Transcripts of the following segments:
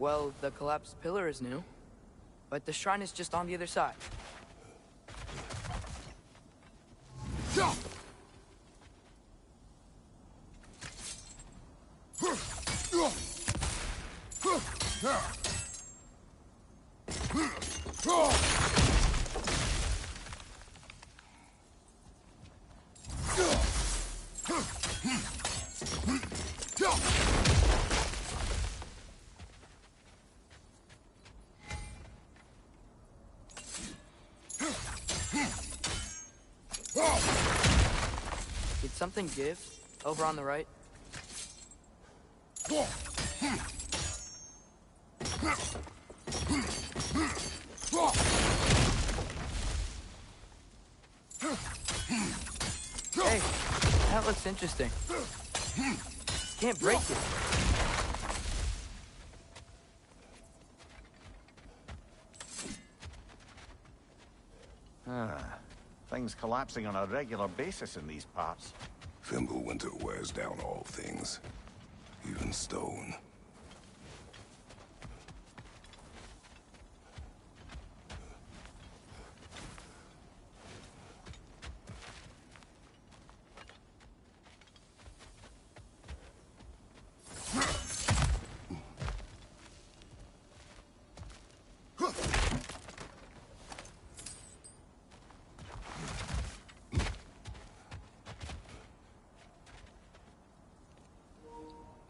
Well, the collapsed pillar is new, but the shrine is just on the other side. Did something give over on the right? Hey, that looks interesting. Can't break it. Things collapsing on a regular basis in these parts. Winter wears down all things, even stone.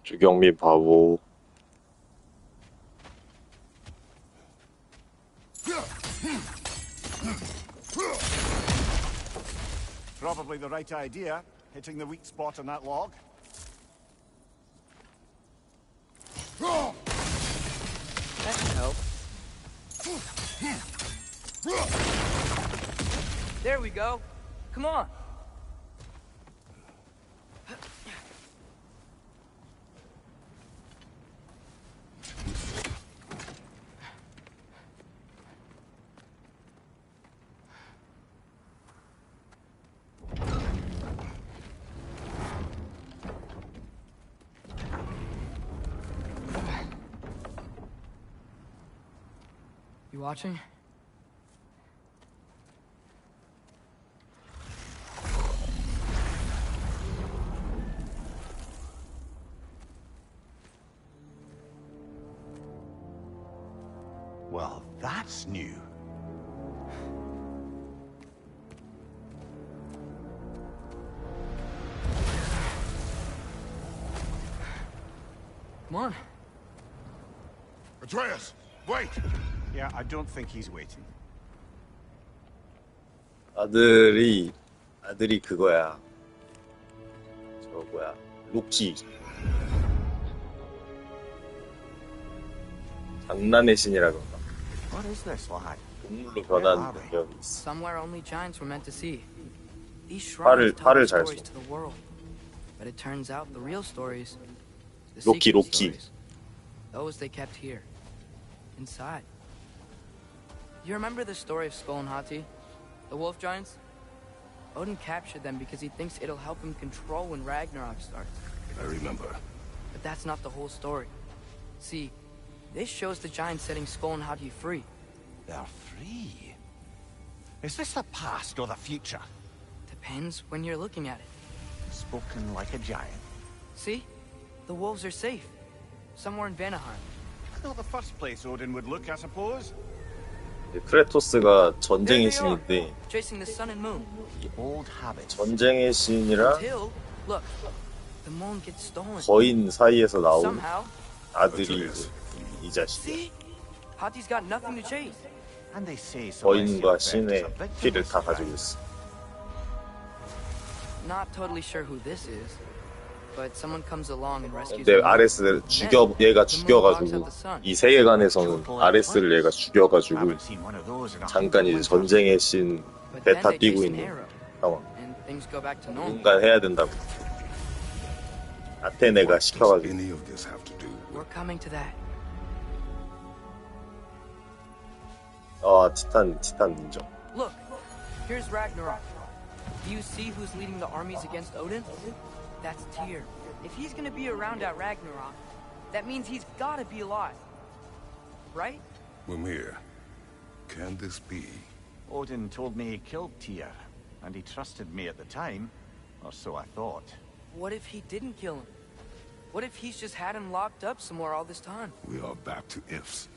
주경미 바보. Probably the right idea, hitting the weak spot on that log. That can help. There we go. Come on. You watching? Well, that's new. Come on. Atreus, wait! Yeah, I don't think he's waiting. 아들이 그거야. 저 뭐야? 로키. 장난의 신이라 그런가? What is this, lad? 동물로 변한 능력이 있어. Somewhere only giants were meant to see. These shrines tell 팔을 the 잘 stories 써. to the world. But it turns out the real stories, the 로키, secret 로키. stories, those they kept here, inside. You remember the story of Skull and Hati, the wolf giants? Odin captured them because he thinks it'll help him control when Ragnarok starts. I remember. But that's not the whole story. See, this shows the giants setting Skull and Hati free. They're free. Is this the past or the future? Depends when you're looking at it. Spoken like a giant. See? The wolves are safe. Somewhere in Vanaheim. Not the first place Odin would look, I suppose. 크레토스가 There 전쟁의 they are, 신인데 chasing the sun and moon. The old habit. 전쟁의 신이라 Until, look, the moon gets stolen. 거인 사이에서 나온 Somehow, 아들이 이 자식이야. see? Hati's got nothing to chase. And they say 거인과 celestial 신의 theft is a 피를 victimless 다 crime. 가지고 있어. Not totally sure who this is, but someone comes along and rescues 근데 the moon. 아레스를 얘가 죽여가지고 이 세계관에서는 아레스를 얘가 죽여가지고 Haven't seen one of those in a 잠깐 이제 hundred 전쟁의 신 But 배 then 타 they 뛰고 chase an 있는 arrow, 상황. and things go back to normal. 뭔가 해야 된다고. 아테네가 Does 시켜가지고. any of this have to do with... We're coming to that. 티탄 인정. Look, here's Ragnarok. Do you see who's leading the armies against Odin? That's Tyr. If he's gonna be around at Ragnarok, that means he's gotta be alive. right? Mimir, can this be? Odin told me he killed Tyr, and he trusted me at the time, or so I thought. What if he didn't kill him? What if he's just had him locked up somewhere all this time? We are back to ifs.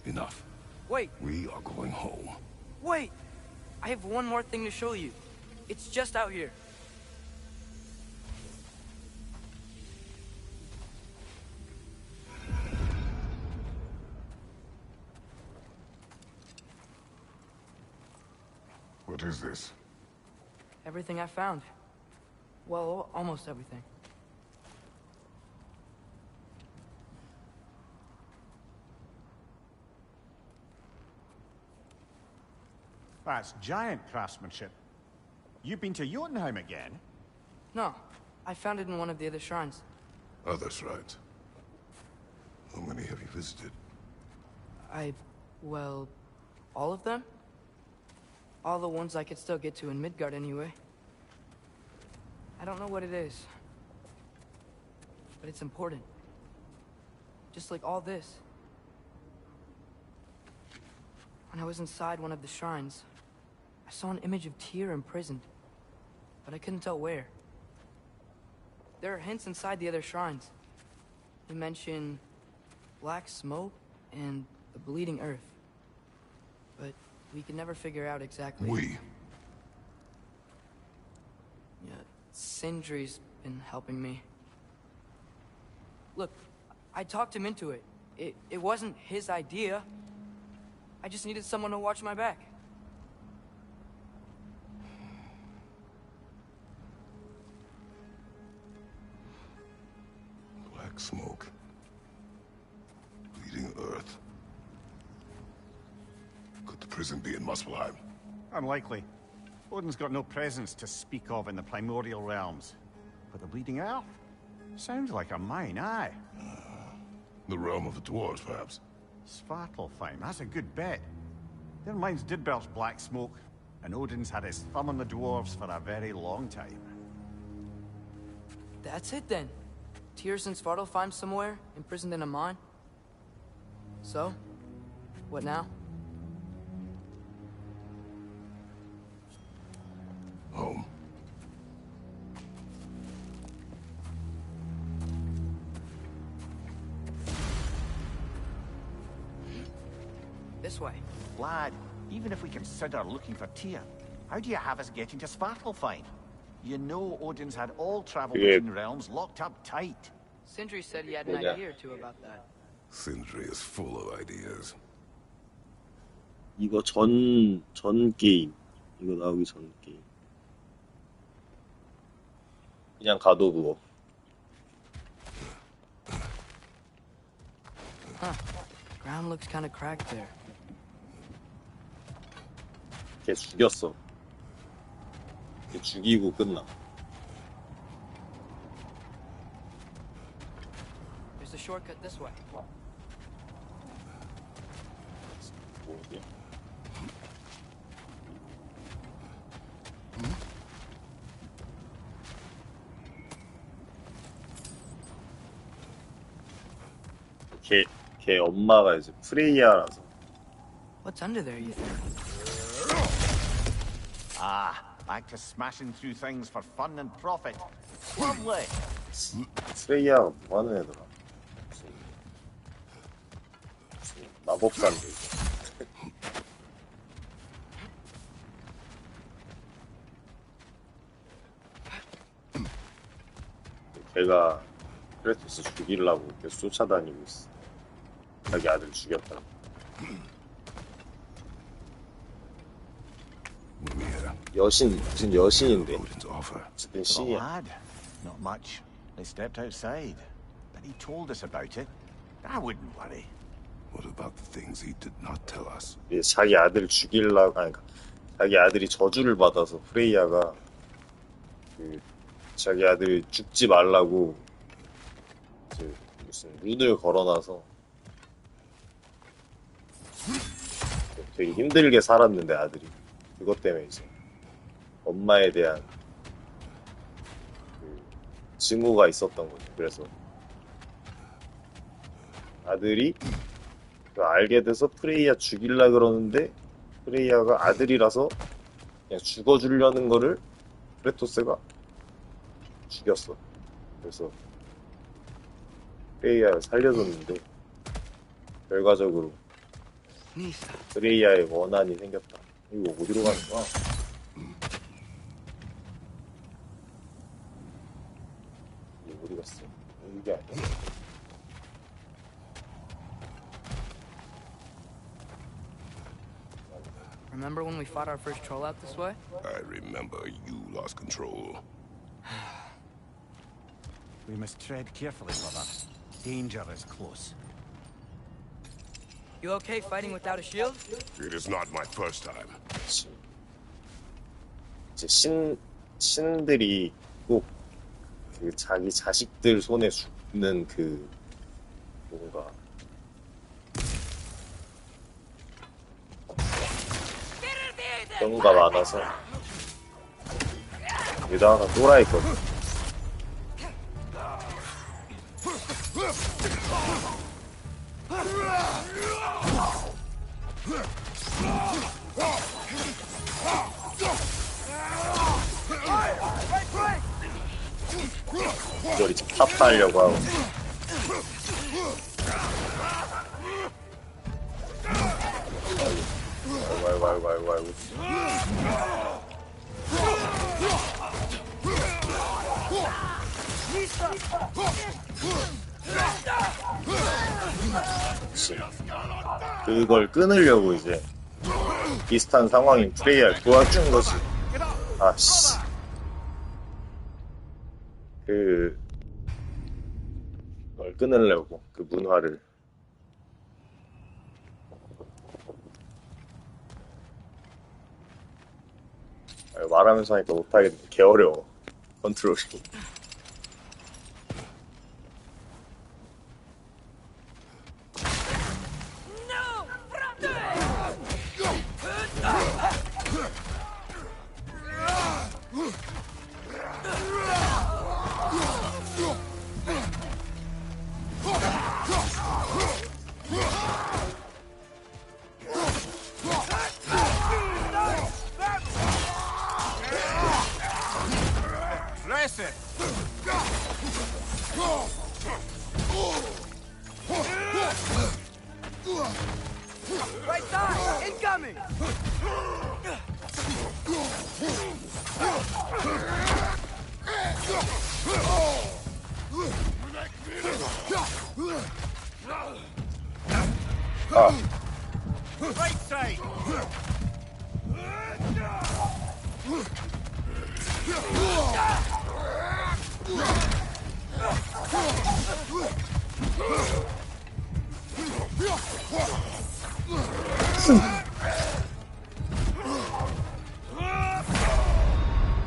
Enough. Wait, We are going home. wait! I have one more thing to show you. It's just out here. What is this? Everything I found. Well, almost everything. That's giant craftsmanship. You've been to Jotunheim again? No, I found it in one of the other shrines. Other shrines. How many have you visited? Well, all of them? All the ones I could still get to in Midgard anyway. I don't know what it is. But it's important. Just like all this. When I was inside one of the shrines, I saw an image of Tyr imprisoned. But I couldn't tell where. There are hints inside the other shrines. They mention black smoke and the bleeding earth. But we can never figure out exactly. We. Yeah, Sindri's been helping me. Look, I talked him into it. It wasn't his idea. I just needed someone to watch my back. Black smoke. Bleeding earth. Could the prison be in Muspelheim? Unlikely. Odin's got no presence to speak of in the primordial realms. But the Bleeding Earth? Sounds like a mine, aye. The realm of the dwarves, perhaps. Svartalfheim, that's a good bet. Their mines did belch black smoke, and Odin's had his thumb on the dwarves for a very long time. That's it then. Tyr's in Svartalfheim somewhere, imprisoned in a mine. So, what now? Home. This way. Lad, even if we consider looking for Tyr, how do you have us getting to Svartalfheim? You know Odin's had all travel between realms locked up tight. Sindri said he had an idea or two about that. Sindri is full of ideas. 이거 전 게임. 이거 나오기 전 게임. 그냥 가도 그거. Huh. Ground looks kind of cracked there. 걔 죽였어. 걔 죽이고 끝나. There's a shortcut this way. 뭐지? 걔 엄마가 이제 프레이야라서. What's under there, you think? Ah, back to smashing through things for fun and profit. Lovely. 프레이야가 뭐 하는 애더라? 무슨 마법사인데. 걔가 크레토스 죽이려고 계속 쫓아다니고 있어. 자기 아들 죽였다. 여신, 무슨 여신인데. Odin's offer. 어쨌든 For the 신이야. lad, not much. They stepped outside, but he told us about it. I wouldn't worry. What about the things he did not tell us? 자기 아들 죽이려고, 아니, 자기 아들이 저주를 받아서 프레이야가 자기 아들이 죽지 말라고 무슨 룬을 걸어놔서 되게 힘들게 살았는데 아들이 그것 때문에 이제 엄마에 대한 증오가 있었던 거죠. 그래서 아들이 알게 돼서 프레이야 죽일라 그러는데 프레이야가 아들이라서 그냥 죽어주려는 거를 크레토스가 죽였어. 그래서 프레이야를 살려줬는데 결과적으로 프레이야의 원한이 생겼다. 이거 어디로 가는 거야? 이게 어디 갔어? 이게 아니야. Remember when we fought our first troll out this way? I remember you lost control. We must tread carefully, brother. Danger is close. You okay fighting without a shield? It is not my first time. 이제 신들이 꼭 그 자기 자식들 손에 죽는 그 뭔가 경우가 많아서 여기다 하나 또라이거든. 이걸 이제 타파하려고 하고 아이고 그걸 끊으려고 이제 비슷한 상황인 프레이야를 도와준 거지. 아씨 그걸 끊으려고 그 문화를. 말하면서 하니까 못하겠네. 개 어려워 컨트롤이. Right side! Incoming! Right side!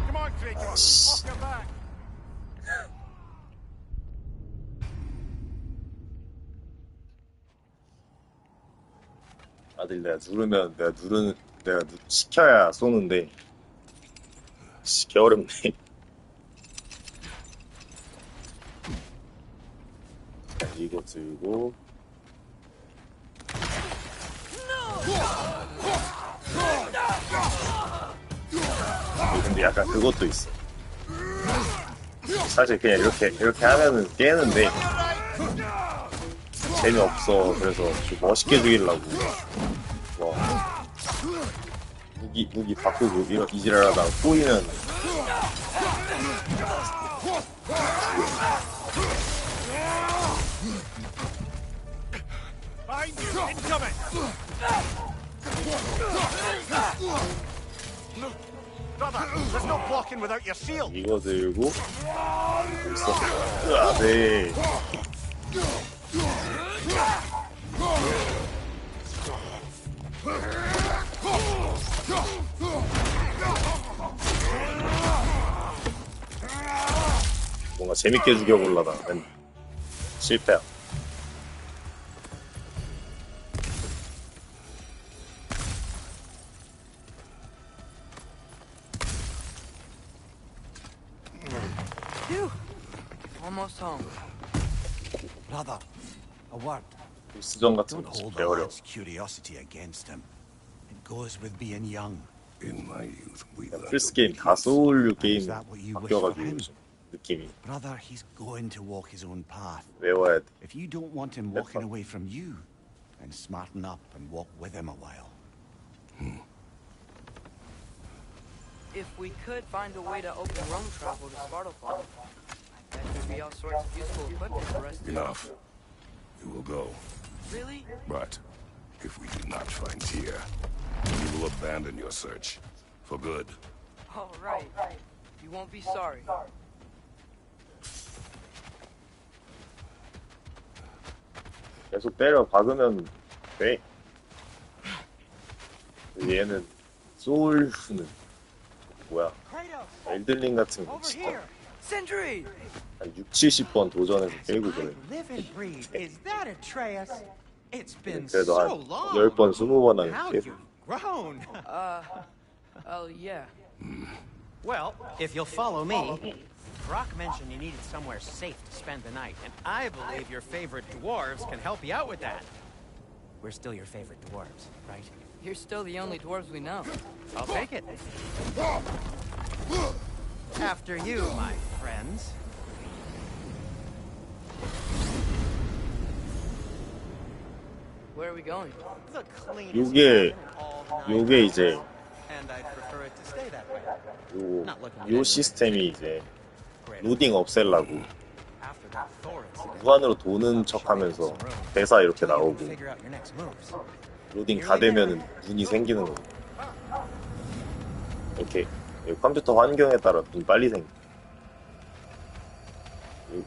Come on, Kratos, off your back. 아들 내가 시켜야 쏘는데 개 어렵네. 이거 들고 근데 약간 그것도 있어. 사실 그냥 이렇게 하면은 깨는데 재미없어. 그래서 좀 멋있게 죽이려고 뭐 무기 바꾸고 이지랄하다가 꼬이면 Behind you, incoming! Brother, there's no blocking without your shield. 이거 들고 있어. 으아, 네. 뭔가 재밌게 죽여보려다가 실패야. Phew! Almost home. Brother, a word. 필수전 같은 Don't 거 좀 hold the 배우려고. lad's curiosity against him. It goes with being young. In my youth, we learned 플스 게임 다 소울류 게임 Is that what you wish for 바뀌어가지고 him? 요즘 느낌이 Brother, he's going to walk his own path. 외워야 돼. If you don't want him walking away from you, then smarten up and walk with him a while. If we could find a way to open roam travel to Svartalfheim, I bet there'd be all sorts of useful equipment for us to... Enough. You will go. Really? But if we do not find Tyr, you will abandon your search. For good. All right. You won't be sorry. 계속 때려 박으면 돼. 얘는 소울류는 뭐야? 엘든링 같은 거 진짜 Sentry! 한 6, 70번 도전해서 깨고 그래. Live and breathe. Is that Atreus? It's been 그래도 so 한 long. 10번, 20번 하면 How 깨고. you've grown. Oh, yeah. Well, if you'll follow me. Brock mentioned you needed somewhere safe to spend the night, and I believe your favorite dwarves can help you out with that. We're still your favorite dwarves, right? You're still the only dwarves we know. I'll take it. After you, my friends. Where are we going? The cleanest 요게 cabin in all the 요게 night. 이제 And I'd prefer it to stay that way. 요 시스템이 이제 로딩 없앨라고 After that Thorin 무한으로 도는 척하면서 대사 이렇게 나오고 figure out your next moves. 로딩 다 되면은 눈이 생기는 거. 이렇게 컴퓨터 환경에 따라 눈 빨리 생겨.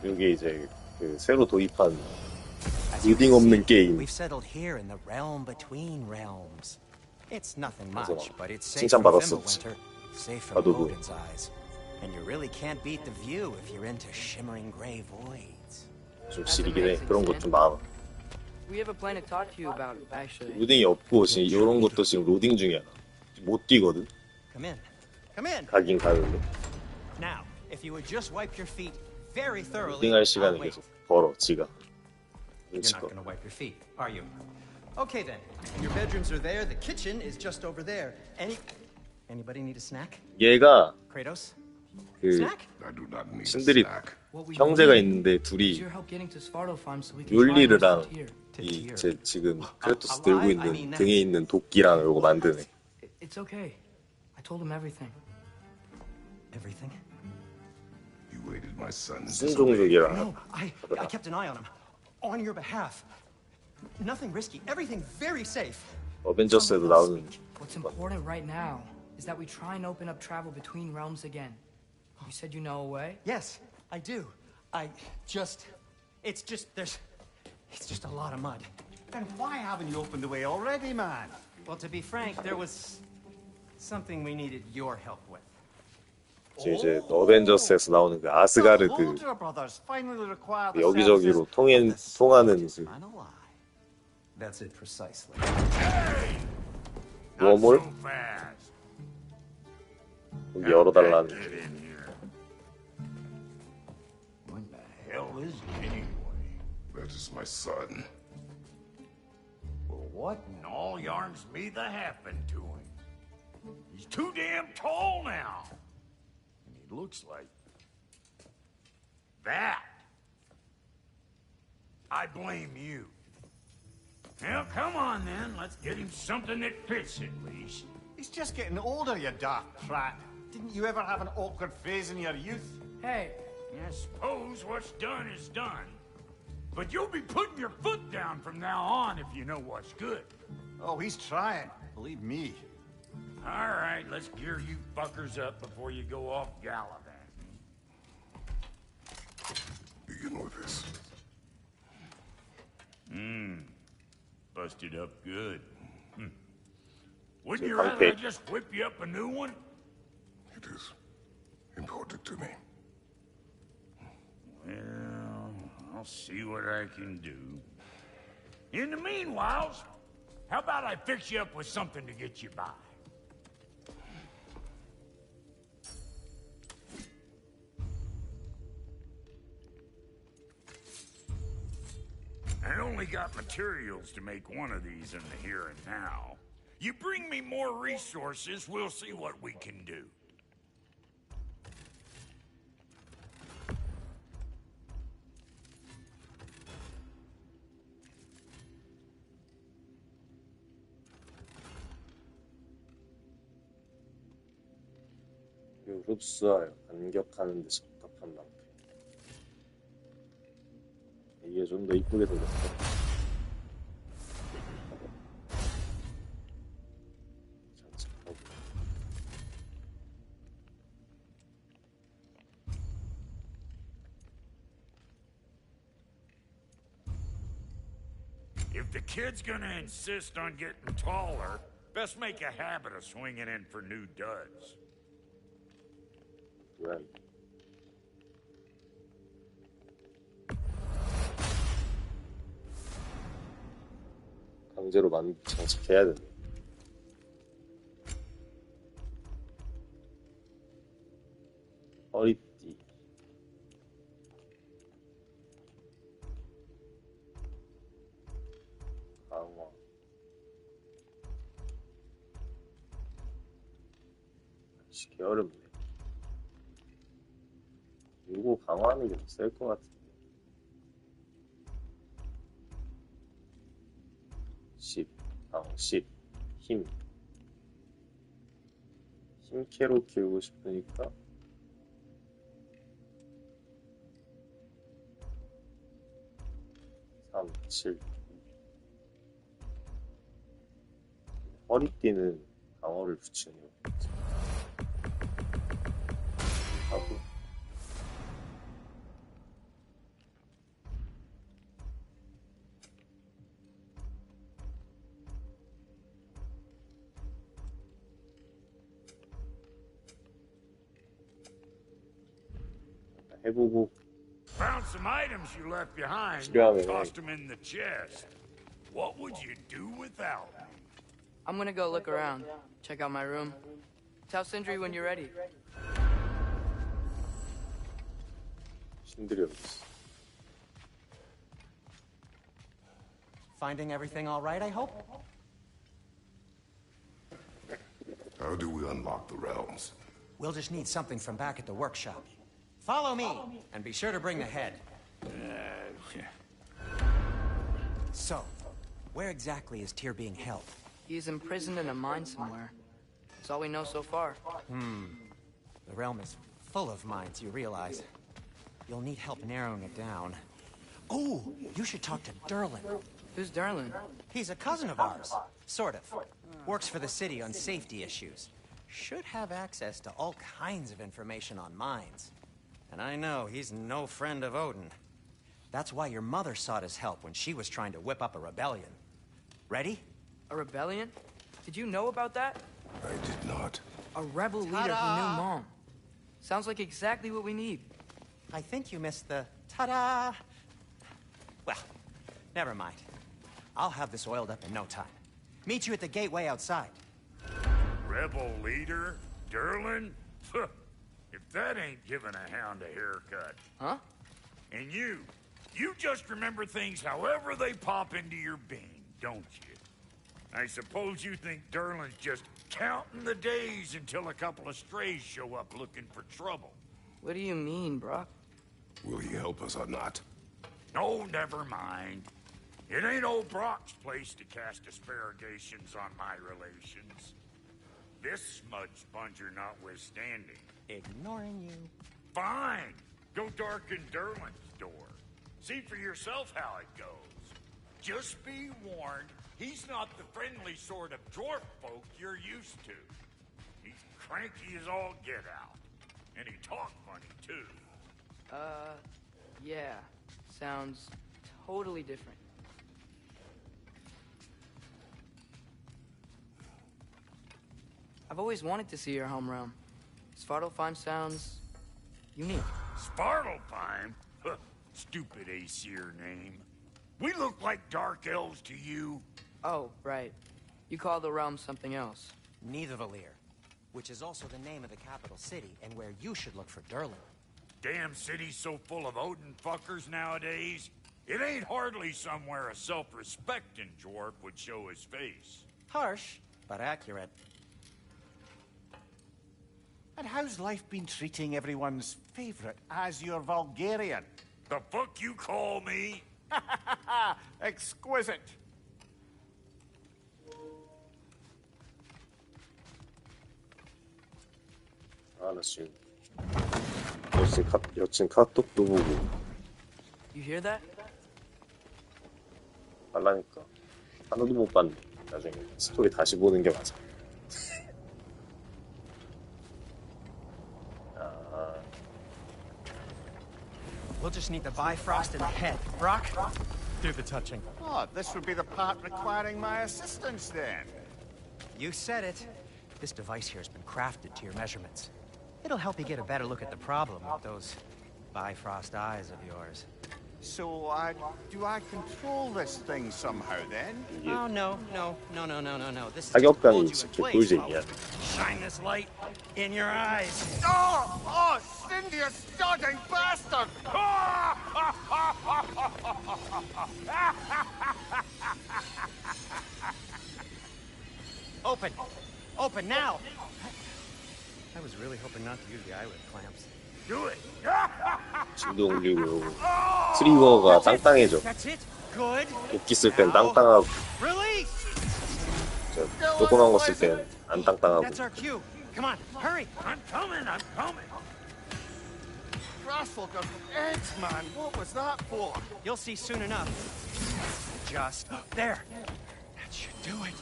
요게 이제 그 새로 도입한 로딩 없는 게임. We've settled here in the realm between realms. It's nothing 그래서 much, but it's safe 칭찬 from 받았었지. Fimbulwinter, safe from 나도 Odin's eyes. And you really can't beat the view if you're into shimmering gray voids. 좀 지리긴 해. 그런 것 좀 많아. We have a plan to talk to you about, actually. 로딩이 없고 지금 이런 것도 지금 로딩 중이야. 못 뛰거든. Come in. Come in. 가긴 가는데 Now, if you would just wipe your feet very thoroughly. 로딩할 I'll 시간을 wait. 계속 벌어 지가. You're not going to wipe your feet, are you? Okay then. Your bedrooms are there. The kitchen is just over there. Anybody need a snack? 얘가 Kratos? 그 Snack? I do not need 신들이 snack. What we 형제가 need 있는데 is 둘이 your help getting to Svartalfheim so we can try and 욜리르랑 rest here. 이 제 지금 크레토스 들고 있는 등에 있는 도끼랑 요거 만드네. It's okay. I told him everything. Everything? You aided my son. 무슨 종족이라 No, I kept an eye on him. On your behalf. Nothing risky. Everything very safe. 어벤져스에도 나오는 What's important right now is that we try and open up travel between realms again. You said you know a way? Yes, I do. It's just a lot of mud. Then why haven't you opened the way already, man? Well, to be frank, there was something we needed your help with. 이제 어벤져스에서 나오는 그 아스가르드 The Loder brothers finally require the 여기저기로 services 통하는 of this 그 man alive. That's it precisely. 워몰 Fast. 여기 열어달라는 Get in here. What the hell is it anyway? That is my son. Well, what in all yarns me that happened to him? He's too damn tall now. And he looks like that. I blame you. Well, come on then. Let's get him something that fits at least. He's just getting older, you dark prat. Didn't you ever have an awkward phase in your youth? Hey, I suppose what's done is done. But you'll be putting your foot down from now on if you know what's good. Oh, he's trying. Believe me. All right, let's gear you fuckers up before you go off gallivanting. Begin with this. Busted up good. Wouldn't you rather I just whip you up a new one? It is important to me. Well, I'll see what I can do. In the meanwhile, how about I fix you up with something to get you by? I only got materials to make one of these in the here and now. You bring me more resources, we'll see what we can do. 흡수하여 반격하는 데 적합한 방패. 이게 좀 더 이쁘게 생겼어. 장착하고. If the kid's gonna insist on getting taller, best make a habit of swinging in for new duds. Right. 강제로 장착해야 되네. 허리띠. 강화. 개 어렵네. 이거 강화하는 게 더 셀 것 같은데. 10, 방 10, 힘. 힘캐로 키우고 싶으니까 3, 7. 허리띠는 방어를 붙이는 거 하고 해보고 Found some items you left behind. 필요하면 Tossed them in the chest. What would you do without me? I'm gonna go look around, check out my room. Tell Sindri when you're ready. 신들이 없어. Finding everything all right, I hope? How do we unlock the realms? We'll just need something from back at the workshop. Follow me, and be sure to bring the head. So, where exactly is Tyr being held? He's imprisoned in a mine somewhere. That's all we know so far. The realm is full of mines, you realize. You'll need help narrowing it down. Oh, you should talk to Derlin. Who's Derlin? He's a cousin of ours. Sort of. Works for the city on safety issues. Should have access to all kinds of information on mines. And I know he's no friend of Odin. That's why your mother sought his help when she was trying to whip up a rebellion. Ready? A rebellion? Did you know about that? I did not. A rebel leader who knew Mom. Sounds like exactly what we need. I think you missed the ta-da. Well, never mind. I'll have this oiled up in no time. Meet you at the gateway outside. Rebel leader? Derlin? If that ain't giving a hound a haircut. Huh? And you just remember things however they pop into your being, don't you? I suppose you think Derlin's just counting the days until a couple of strays show up looking for trouble. What do you mean, Brock? Will he help us or not? No, never mind. It ain't old Brock's place to cast aspersions on my relations. This smudge sponger notwithstanding. Ignoring you. Fine. Go darken Derlin's door. See for yourself how it goes. Just be warned, he's not the friendly sort of dwarf folk you're used to. He's cranky as all get out. And he talk funny, too. Yeah. Sounds totally different. I've always wanted to see your home realm. Svartalfheim sounds unique. Svartalfheim? Huh, stupid Aesir name. We look like dark elves to you. Oh, right. You call the realm something else. Nidavellir, which is also the name of the capital city and where you should look for Derlin. Damn city's so full of Odin fuckers nowadays. It ain't hardly somewhere a self-respecting dwarf would show his face. Harsh, but accurate. And how's life been treating everyone's favorite Azure Vulgarian? The fuck you call me? Exquisite. 아, 나 지금 여친 카톡도 보고 You hear that? 달라니까 하나도 못 봤네. 나중에 스토리 다시 보는 게 맞아. We'll just need the Bifrost in the head. Brock, do the touching. Oh, this would be the part requiring my assistance then. You said it. This device here has been crafted to your measurements. It'll help you get a better look at the problem with those Bifrost eyes of yours. So, do I control this thing somehow then? Oh, no. This is 타격감이 just 진짜 hold you in place, 개꿀잼이야. folks. Shine this light in your eyes. Oh, Cindy, you starting bastard! Open now. I was really hoping not to use the eyelid clamps. Do it. 진도 올리고 트리거가 땅땅해져. That's it. Good. 도끼 쓸 땐 땅땅하고 Release. 조그만 거 쓸 땐 안 땅땅하고. That's our cue. Come on, hurry. I'm coming. Grassfalker eggs, man. What was that for? You'll see soon enough. Just there. That should do it.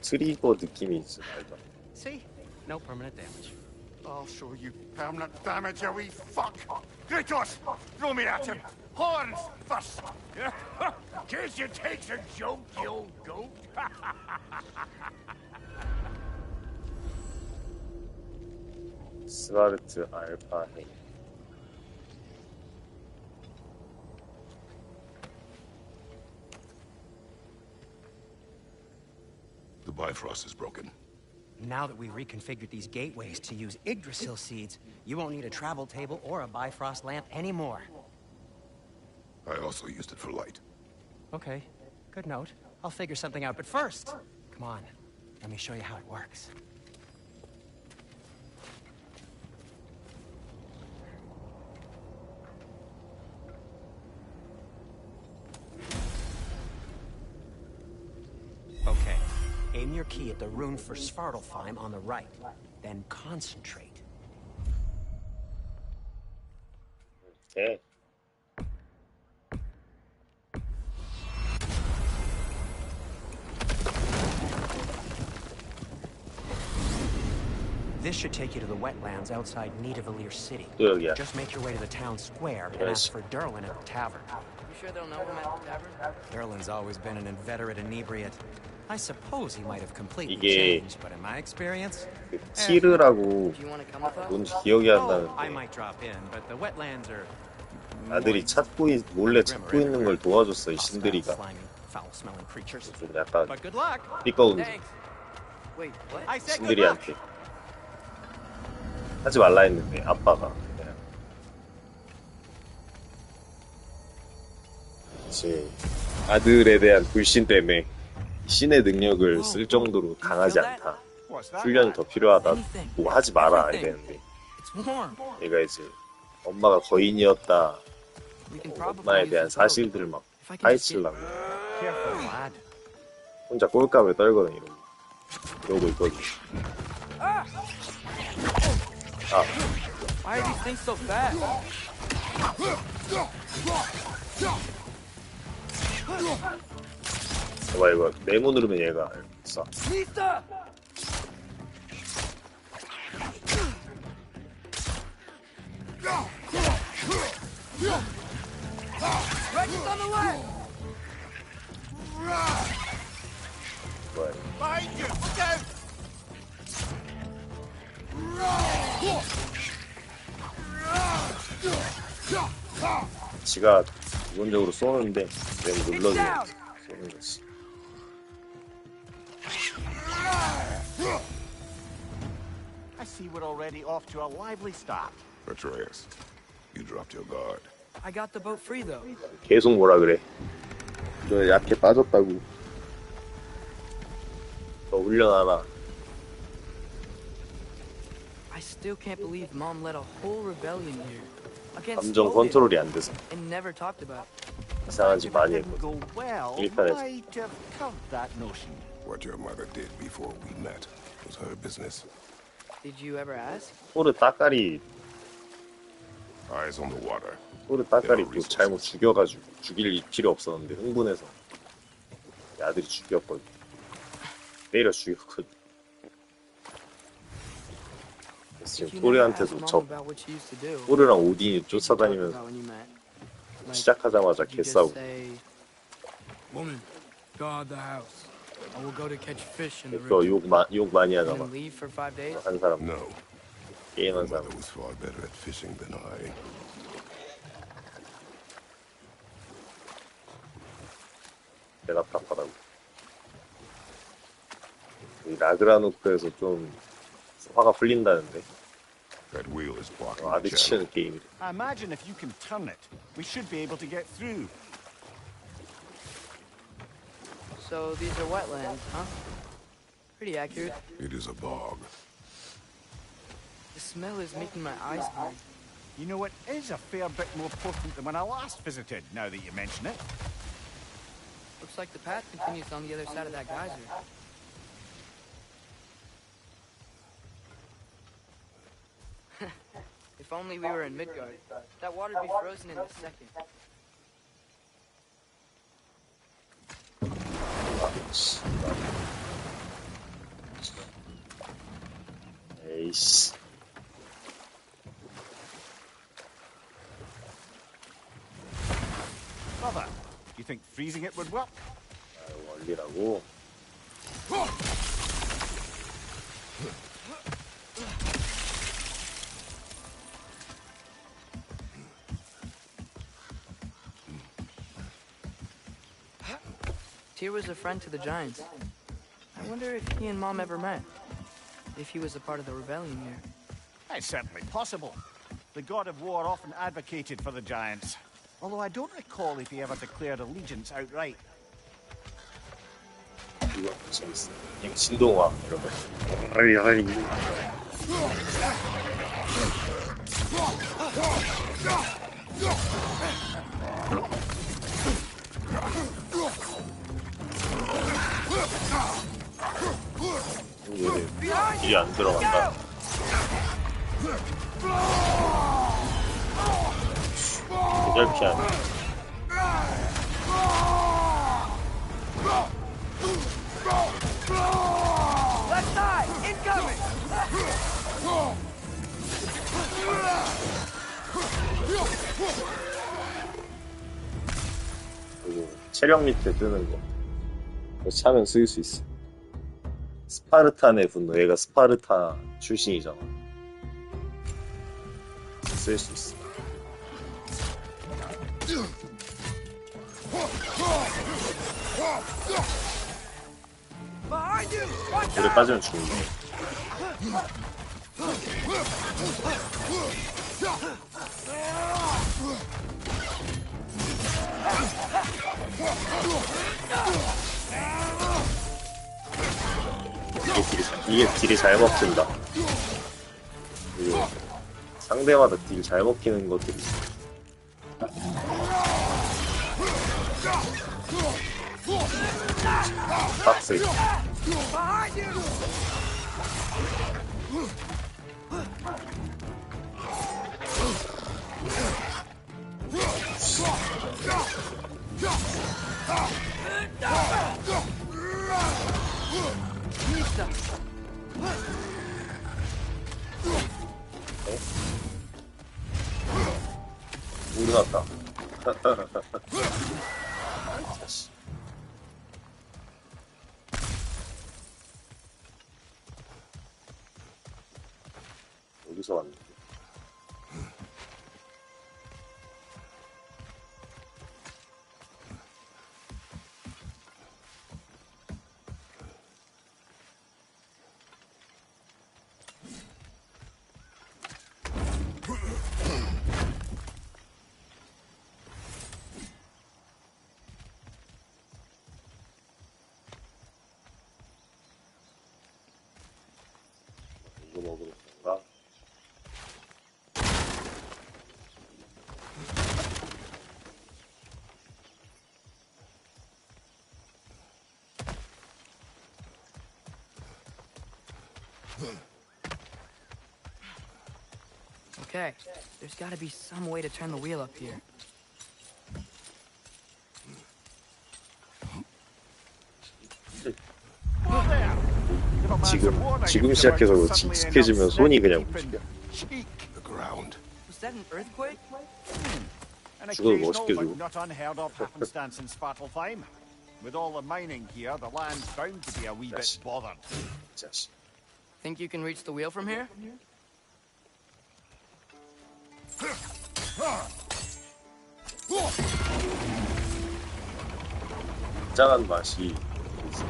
트리거 느낌이 있어. 알죠? See? No permanent damage. I'll show you permanent damage, you wee fuck! Kratos! Throw me at him! Horns first! Guess it takes a joke, you old goat. 스바르트 알파 행. The Bifrost is broken. Now that we've reconfigured these gateways to use Yggdrasil seeds, you won't need a travel table or a Bifrost lamp anymore. I also used it for light. Okay, good note. I'll figure something out, but first, come on, let me show you how it works. Okay, aim your key at the rune for Svartalfheim on the right, then concentrate. 네. This should take you to the wetlands outside Nidavellir City. 또 여기야. Just make your way to the town square and Yes. ask for Derlin at the tavern. You sure they'll know him at the tavern? Derlin's always been an inveterate inebriate. I suppose he might have completely 이게 changed, but in my experience, 그 티르라고 Do you want to come with us? 뭔지 기억이 안 I 나는데 might drop in, but the wetlands are 아들이 몰래 찾고 있는 걸 도와줬어 이 신들이가. slimy, foul-smelling creatures. 좀 약간 But good luck. 삐꺼운 Thanks. Wait, what? I said good luck. 신들이한테 하지 말라 했는데 아빠가 그냥. 그치. 아들에 대한 불신 때문에 신의 능력을 쓸 정도로 강하지 않다. What's that? 훈련이 더 필요하다. 뭐 하지 마라 이랬는데 It's warm. 얘가 이제 엄마가 거인이었다. We can probably 엄마에 use 대한 this rope. 사실들을 막 If I can just get- 파헤치려고 Careful, lad. 혼자 꼴값을 떨거든 이러고 있거든. Why are these things so fast? 봐봐 이거 네모 누르면 얘가 쏴. Lisa! Reggie's on the way! 뭐야. Behind you! Look out! 지가 기본적으로 쏘는데 내가 눌러주면 쏘는 거지. I see we're already off to a lively start. Atreus, you dropped your guard. I got the boat free though. 계속 뭐라 그래. 너 약해 빠졌다고. 더 훈련하라. I still can't believe Mom led a whole rebellion here against 감정 Odin 컨트롤이 안 돼서 and never talked about. 이상한 짓 많이 Didn't 했거든. go well. 일편에서. Might have curbed that notion. What your mother did before we met was her business. Did you ever ask? 토르 따까리 Eyes on the water. 토르 따까리 또 잘못 죽여가지고 죽일 필요 없었는데 흥분해서 아들이 죽였거든. 때려 죽였거든. 그래서 지금 토르한테도 저 토르랑 오딘이 쫓아다니면서 시작하자마자 개싸우고. Woman, guard the house. I will go to catch fish in the 또 river. 욕 많이 And 하잖아. then leave for 5 days. 한 사람 No. 게임한 Your 사람. mother was far better at fishing than I. 대답 답하다고. 이 라그나노크에서 좀 화가 풀린다는데. That wheel is blocking 아들 the channel. 치는 게임이래. I imagine if you can turn it, we should be able to get through. So these are wetlands, huh? Pretty accurate. It is a bog. The smell is making my eyes burn. You know, it is a fair bit more potent than when I last visited, now that you mention it. Looks like the path continues on the other side of that geyser. If only we were in Midgard. That water'd be frozen in a second. 에이씨. Brother, you think freezing it would work? 원리라고. Tyr was a friend to the giants. I wonder if he and Mom ever met. If he was a part of the rebellion here. It's certainly possible. The god of war often advocated for the giants. Although I don't recall if he ever declared allegiance outright. 이거 재밌어. 그냥 신동화 이런 거. 아이. 일이 안 들어간다. 계절 피하네. Left side! Incoming! 그리고 체력 밑에 뜨는 거. 그거 차면 쓸 수 있어. 스파르탄의 분노. 얘가 스파르타 출신이잖아. 쓸 수 있어. Behind you! Watch 물에 out! 빠지면 죽는다. 이게 딜이 잘 먹힌다. 그리고 상대마다 딜 잘 먹히는 것들이 있어. 빡세. Behind you! 우리 났다. 어디서 왔는데? Okay, there's gotta be some way to turn the wheel up here. 지금 시작해서 그렇지 익숙해지면 손이 그냥 움직여. The ground. Was that an earthquake? An 죽어도 occasional 멋있게 but 주고. not unheard of happenstance in Svartalfheim. With all the mining here, the land's bound to be a wee bit Yes. bothered. 자식. Think you can reach the wheel from here? 굉장한 맛이 있어.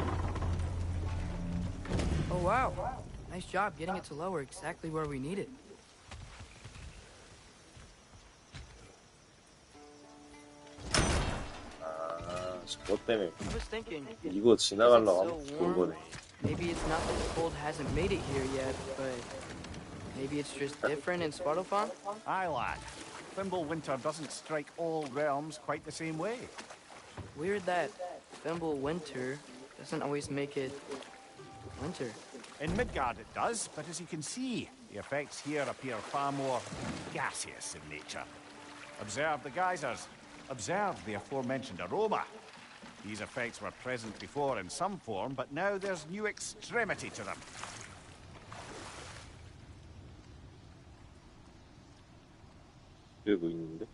Oh wow. Nice job getting it to lower exactly where we need it. 아, 그것 때문에 I was thinking, 이거 지나가려고 Is it 하면 so 좋은 warm? 거네. maybe it's not that the cold hasn't made it here yet, but maybe it's just different in Svartalfheim? Aye, lad. Thimble winter doesn't strike all realms quite the same way. Weird that Thimble winter doesn't always make it winter. In Midgard it does, but as you can see, the effects here appear far more gaseous in nature. Observe the geysers. Observe the aforementioned aroma. These effects were present before in some form, but now there's new extremity to them. 여기 뭐 있는데?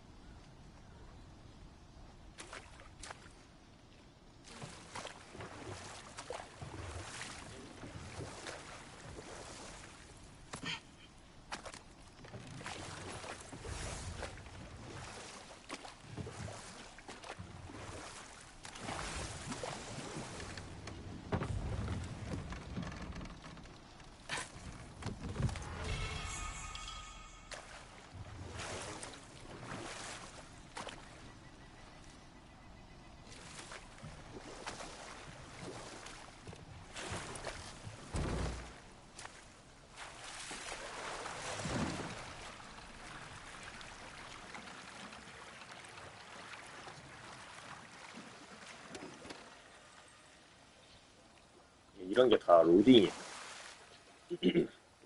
이런 게 다 로딩이야.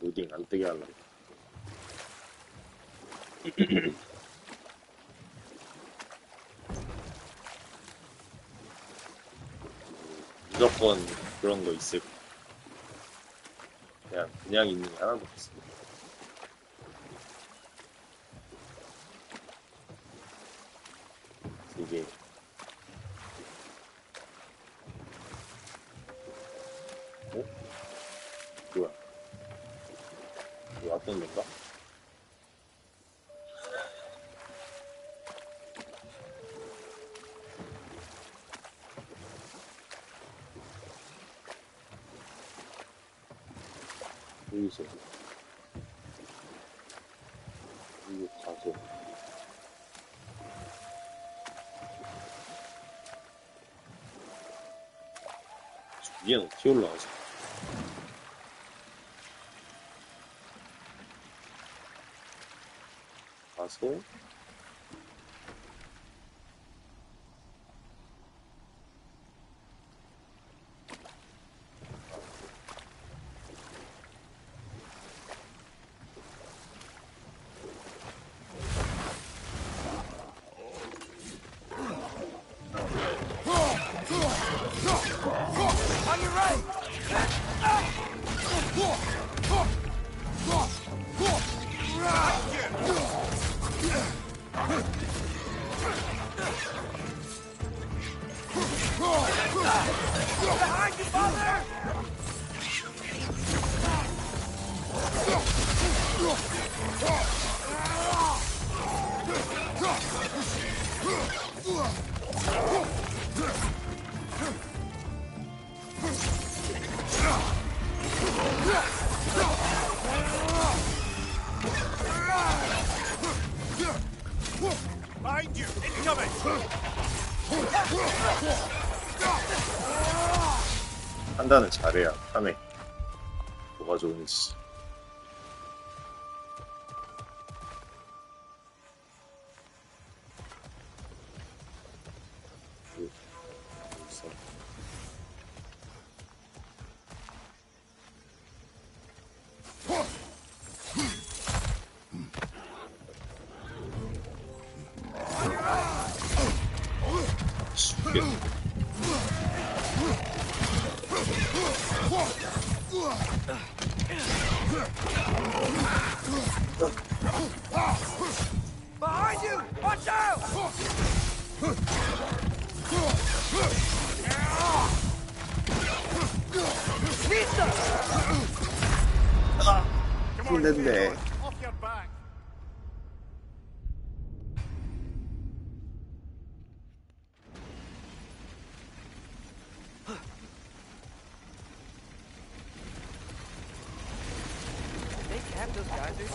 로딩 안 뜨게 하려고. 무조건 그런 거 있을 거야. 그냥 있는 게 하나도 없어. 이게 어? 뭐야? 이거 왔던 건가? 여기서 이거 가서 위에는 어떻게 올라가지? 가서 On your right! Behind you, father! Behind you! Incoming! 판단을 잘해야 하네. 뭐가 좋은지. 여기서. Behind you! Watch out! 힘든데. Off your back. They capped those geysers?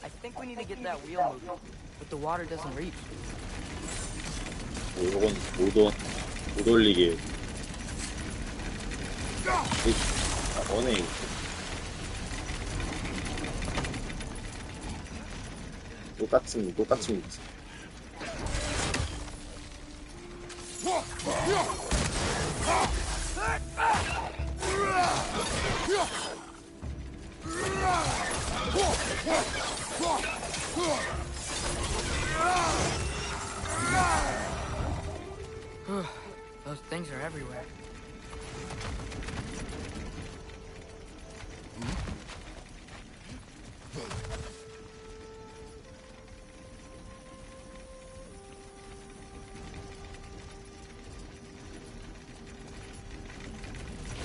I think we need to get that wheel moving, but the water doesn't reach. 이건 못 올리게. 원해. 똑같은. Those things are everywhere.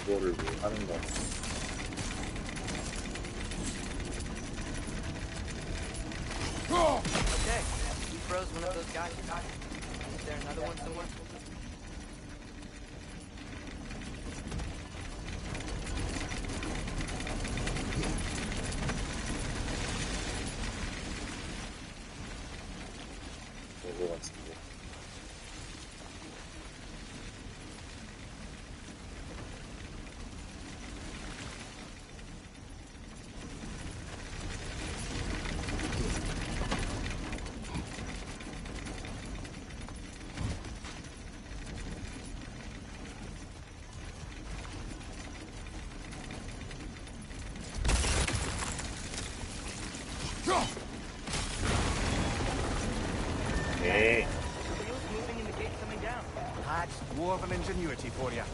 이거를 왜 하는 거야? Okay, we froze one of those guys. Is there another one somewhere? 이거 같은데. 네. Wheels moving and the gate coming down. That's dwarven ingenuity for you.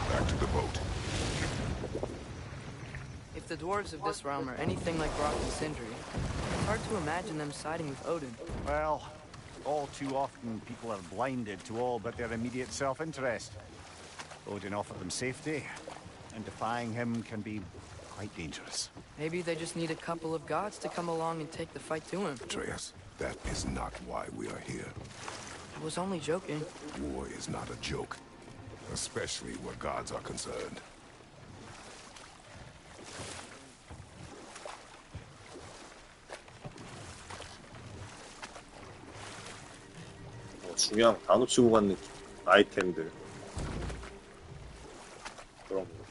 Back to the boat. If the dwarves of this realm are anything like Brock and Sindri, it's hard to imagine them siding with Odin. Well, all too often people are blinded to all but their immediate self-interest. Odin offered them safety, and defying him can be quite dangerous. Maybe they just need a couple of gods to come along and take the fight to him. Atreus, that is not why we are here. I was only joking. War is not a joke, especially where gods are concerned. 중요한 거 다 놓치고 간 느낌. 아이템들. 그런 거.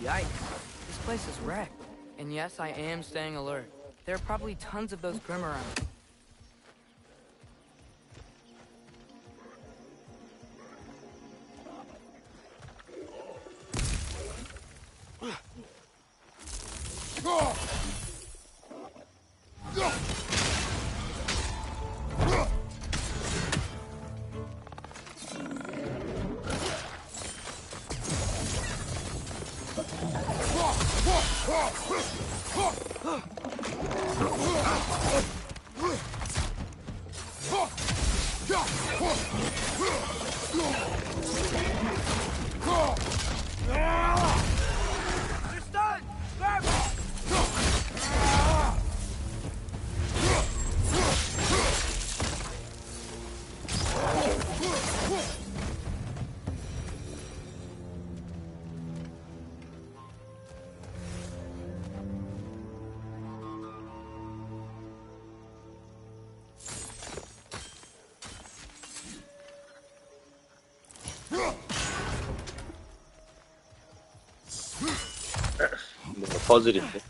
Yikes. This place is wrecked. And yes, I am staying alert. There are probably tons of those Grim around. They're stunned! Grab them! 뭔가 퍼즐인데.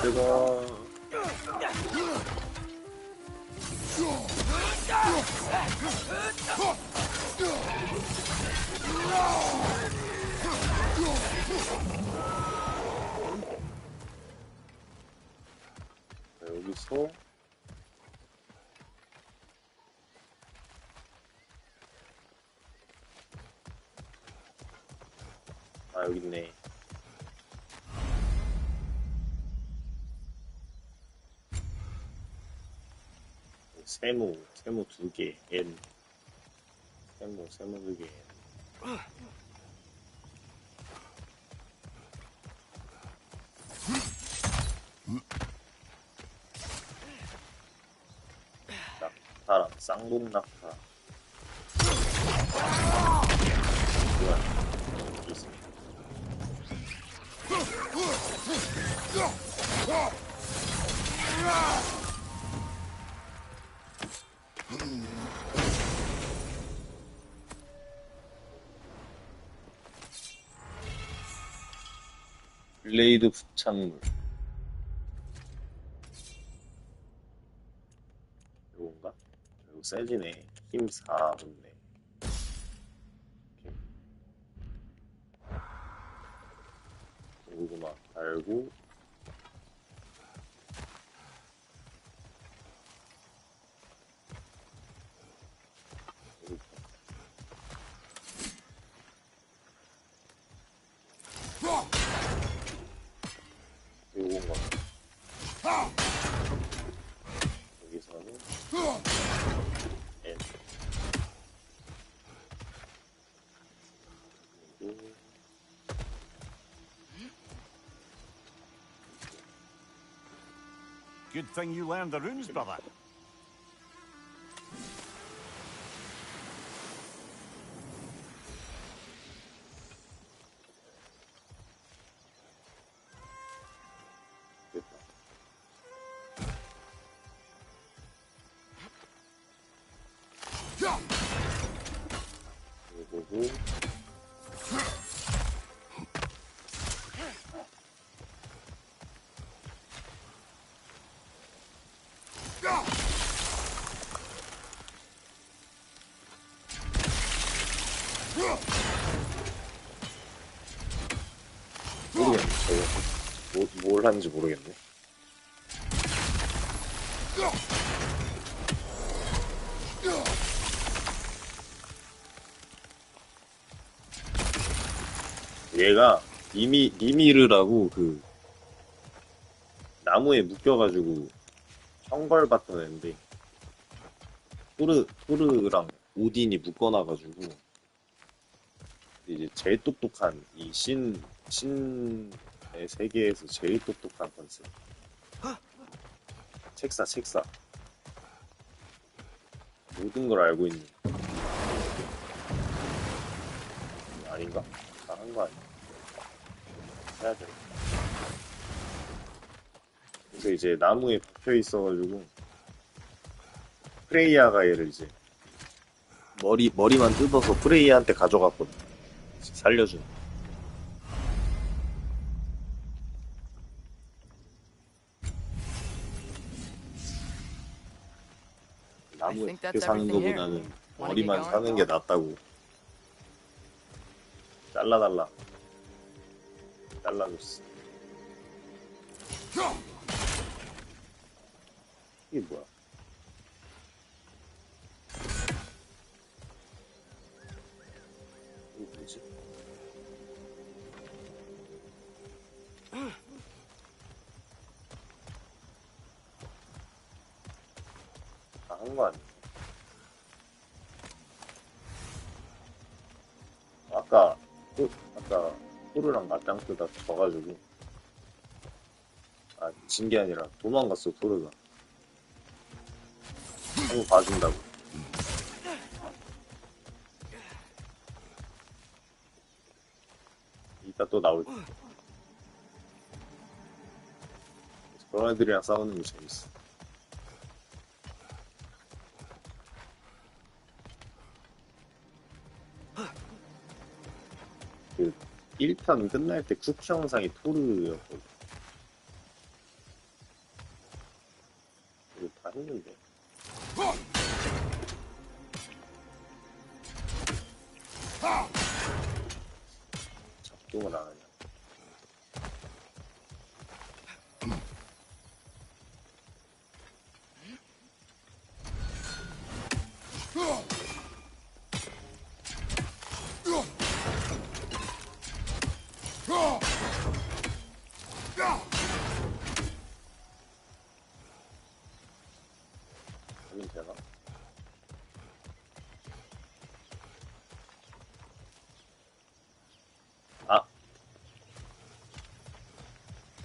뜨거. 자, 여기서 아 여기 있네. 세모 2개, N. 세모 2개. 낙타랑 쌍봉 낙타. 뭐야? 있어. 블레이드 부착물. 요건가? 이거 세지네. 힘 4 붙네. 고구마 달고 요건가? 여기서는 N. 그리고 Good thing you learned the runes, brother. 됐다. 그리고 모르겠네. 저거 뭘 하는지 모르겠네. 얘가 니미르라고 그 나무에 묶여가지고 형벌받던 애인데 토르랑 오딘이 묶어놔가지고 이제 제일 똑똑한 이 신의 세계에서 제일 똑똑한 컨셉. 책사 모든 걸 알고 있는. 아닌가? 다른 거 아니야? 해야 돼. 그래서 이제 나무에 박혀 있어가지고 프레이야가 얘를 이제 머리만 뜯어서 프레이야한테 가져갔거든. 살려준. 나무에 박혀 사는 거보다는 머리만 사는 게 낫다고. 잘라줬어. 이게 뭐야? 이게 뭐지? 다 한 거 아니야? 아까 토르랑 맞짱 뜨다 져가지고 진 게 아니라 도망갔어. 토르가 한번 봐준다고. 이따 또 나올 때. 그런 애들이랑 싸우는 게 재밌어. 그 1편 끝날 때 쿠키 영상이 토르였거든. 이동을 안 하냐? 여긴 되나? 아!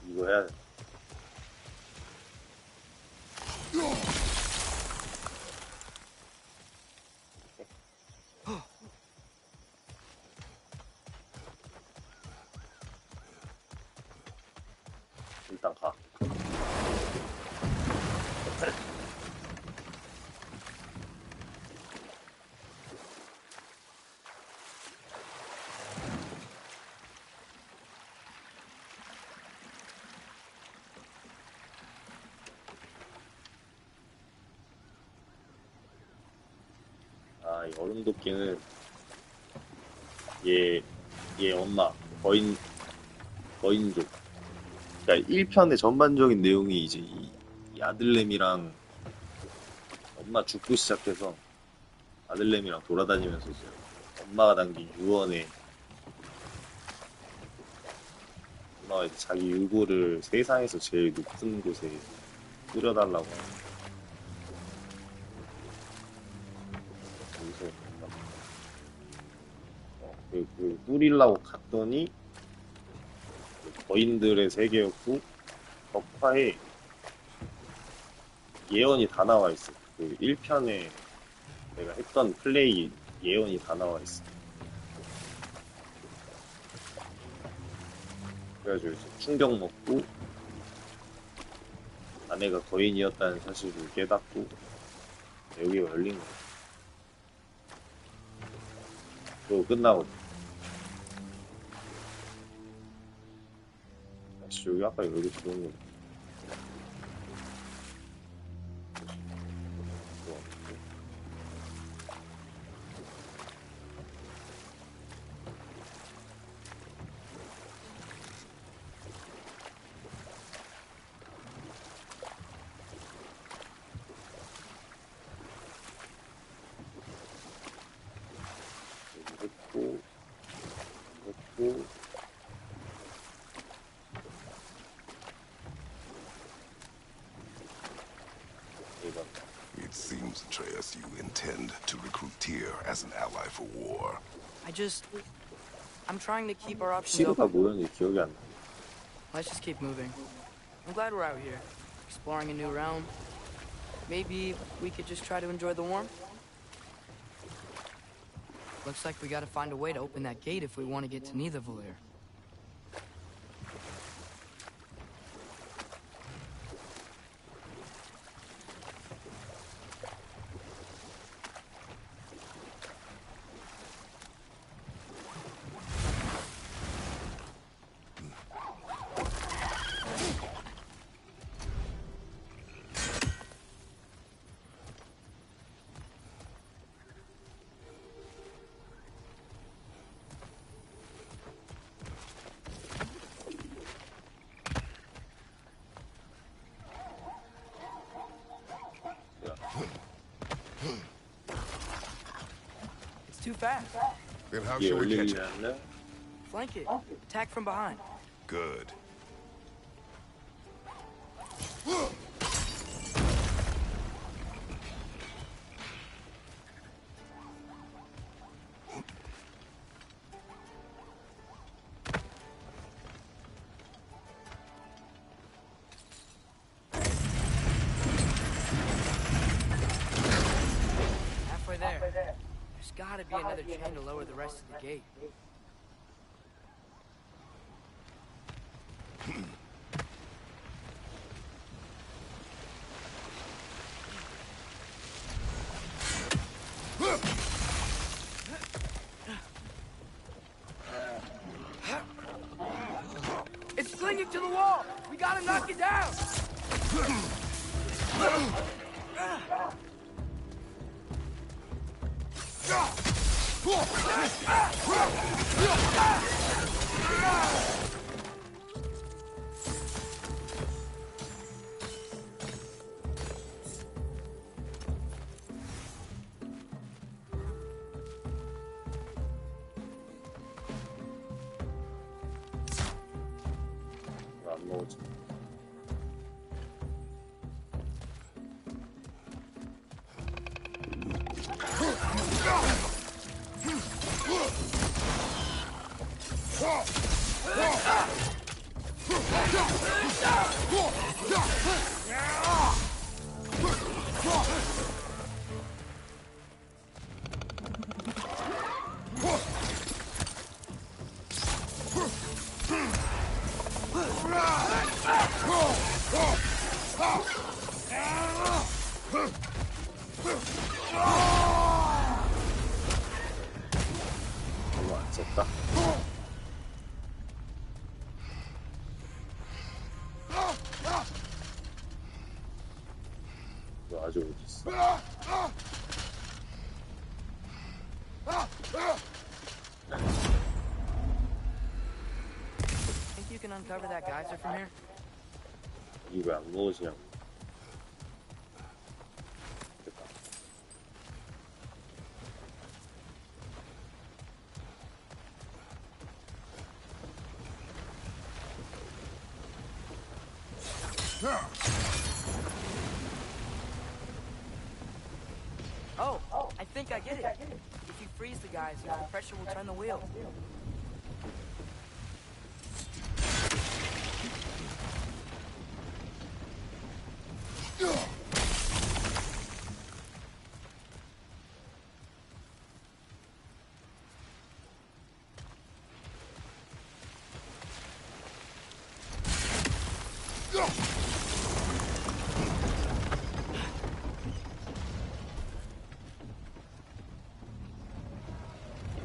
이거 해야 돼. 일단 가. 아, 이 얼음 도끼는 얘 엄마 거인족. 그러니까 1편의 전반적인 내용이 이제 이 아들내미랑 엄마 죽고 시작해서 아들내미랑 돌아다니면서 이제 엄마가 남긴 유언에 엄마가 이제 자기 유고를 세상에서 제일 높은 곳에 뿌려달라고 하는 거기서 그 뿌리려고 갔더니 거인들의 세계였고 벽화에 예언이 다 나와 있어. 그 1편에 내가 했던 플레이 예언이 다 나와 있어. 그래가지고 이제 충격 먹고 아내가 거인이었다는 사실을 깨닫고 여기가 열린 거야. 그리고 끝나거든. 여기 아까 여기 들어온 거. 여기 했고 It seems, Atreus, you intend to recruit Tyr as an ally for war. I'm trying to keep our options 시르가 open. 뭐였는지 기억이 안 나. Let's just keep moving. I'm glad we're out here, exploring a new realm. Maybe we could just try to enjoy the warmth? Looks like we gotta find a way to open that gate if we want to get to Nidavellir. Too fast. Then how 이게 shall we catch it? 열리려면 Flank it. Attack from behind. Good. Halfway there. There's gotta be another chain to lower the rest of the gate. It's clinging to the wall! We gotta knock it down! 먹었지. 이거 안 썼다. 이거 아직 어디 있어? Think you can uncover that geyser from here? 이거 왜 안 먹어지냐고. 됐다. Oh, I think I get it. If you freeze the geyser, the pressure will turn the wheel.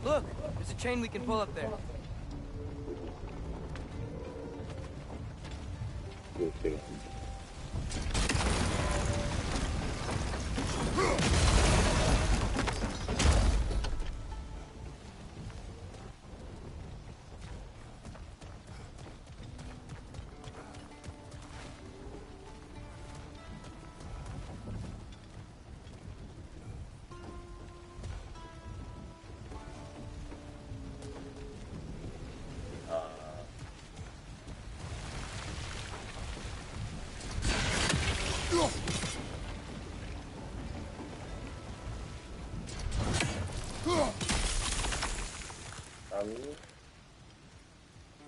Look, there's a chain we can pull up there. 이렇게.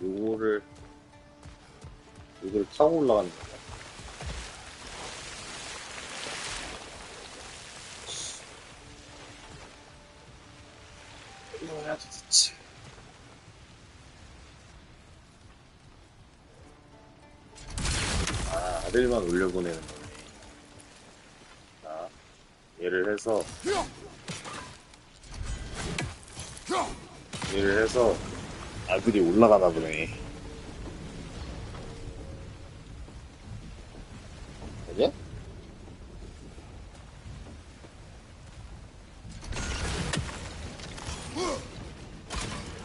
요거를 타고 올라가는 거야. 이거 해야지 됐지. 아, 아들만 올려보내는 거네. 자, 얘를 해서 아들이 올라가나 보네. 아니야?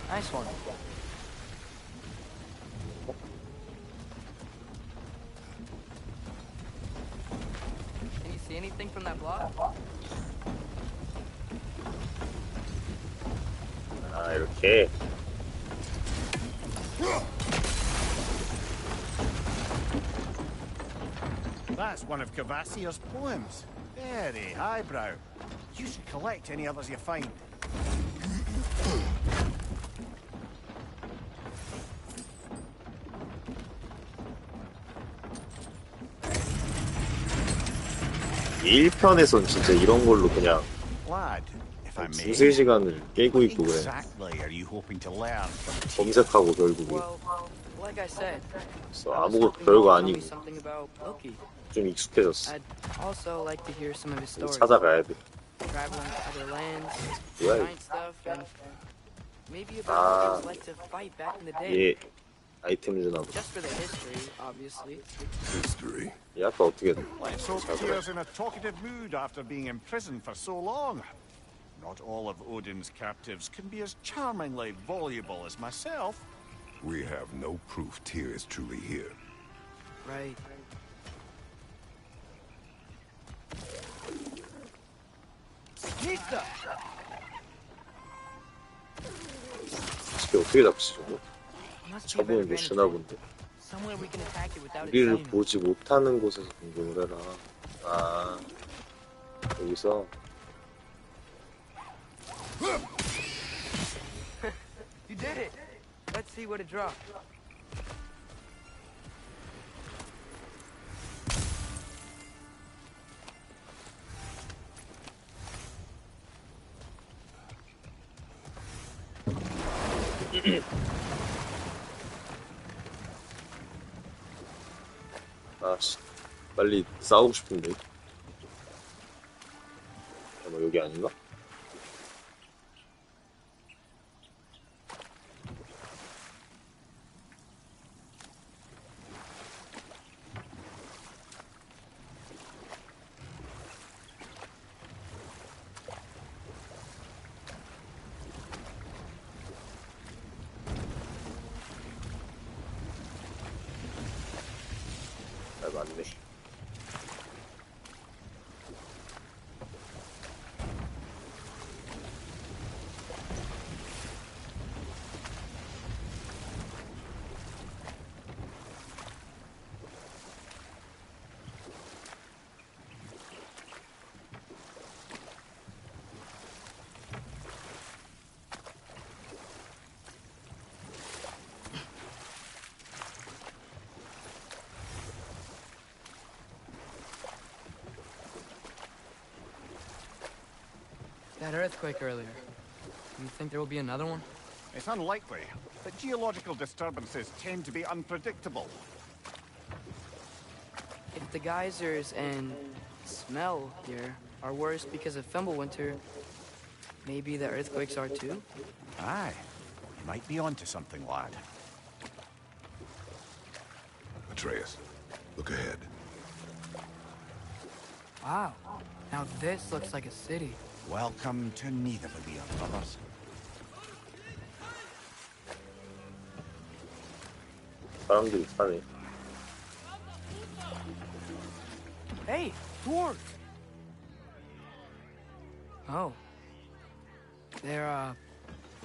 Nice one. Can you see anything from that block? 아, 이렇게. That's one of Cavassier's poems. Very highbrow. You should collect any others you find. 이 1편에선 진짜 이런 걸로 그냥 Lad, if I may, 두세 시간을 깨고 what 있고 그래. exactly are you hoping to learn from Tyr? 검색하고 결국에. Well, like I said, 그래서 I was 아무것도 hoping 별거 you'd tell me 아니고 something about Loki. 좀 익숙해졌어. I'd also like to hear some of his stories. 찾아가야 돼. Traveling to other lands, Right. giant stuff, and maybe about what it was like to fight back in the day. 얘 아이템 주나 보다. Just for the history, obviously. History. 얘 아까 어떻게 Let's hope Tyr's in a talkative mood after being imprisoned for so long. Not all of Odin's captives can be as charmingly voluble as myself. We have no proof Tyr is truly here. Right. 이게 어떻게 잡지 저거? Must be a better 잡으면 못 vantage 쓰나 point. 본데. Somewhere we can attack it without it 우리를 seeing us. 보지 못하는 곳에서 공격을 해라. 아, 여기서 You did it! Let's see what it dropped. 아씨, 빨리 싸우고 싶은데. 뭐 여기 아닌가? 아, 맞네. That earthquake earlier. You think there will be another one? It's unlikely, but geological disturbances tend to be unpredictable. If the geysers and smell here are worse because of Fimbulwinter, maybe the earthquakes are too? Aye, you might be onto something, lad. Atreus, look ahead. Wow. Now this looks like a city. Welcome to Nidavellir, brothers. 사람들이 사네. Hey, dwarves! Oh. They're,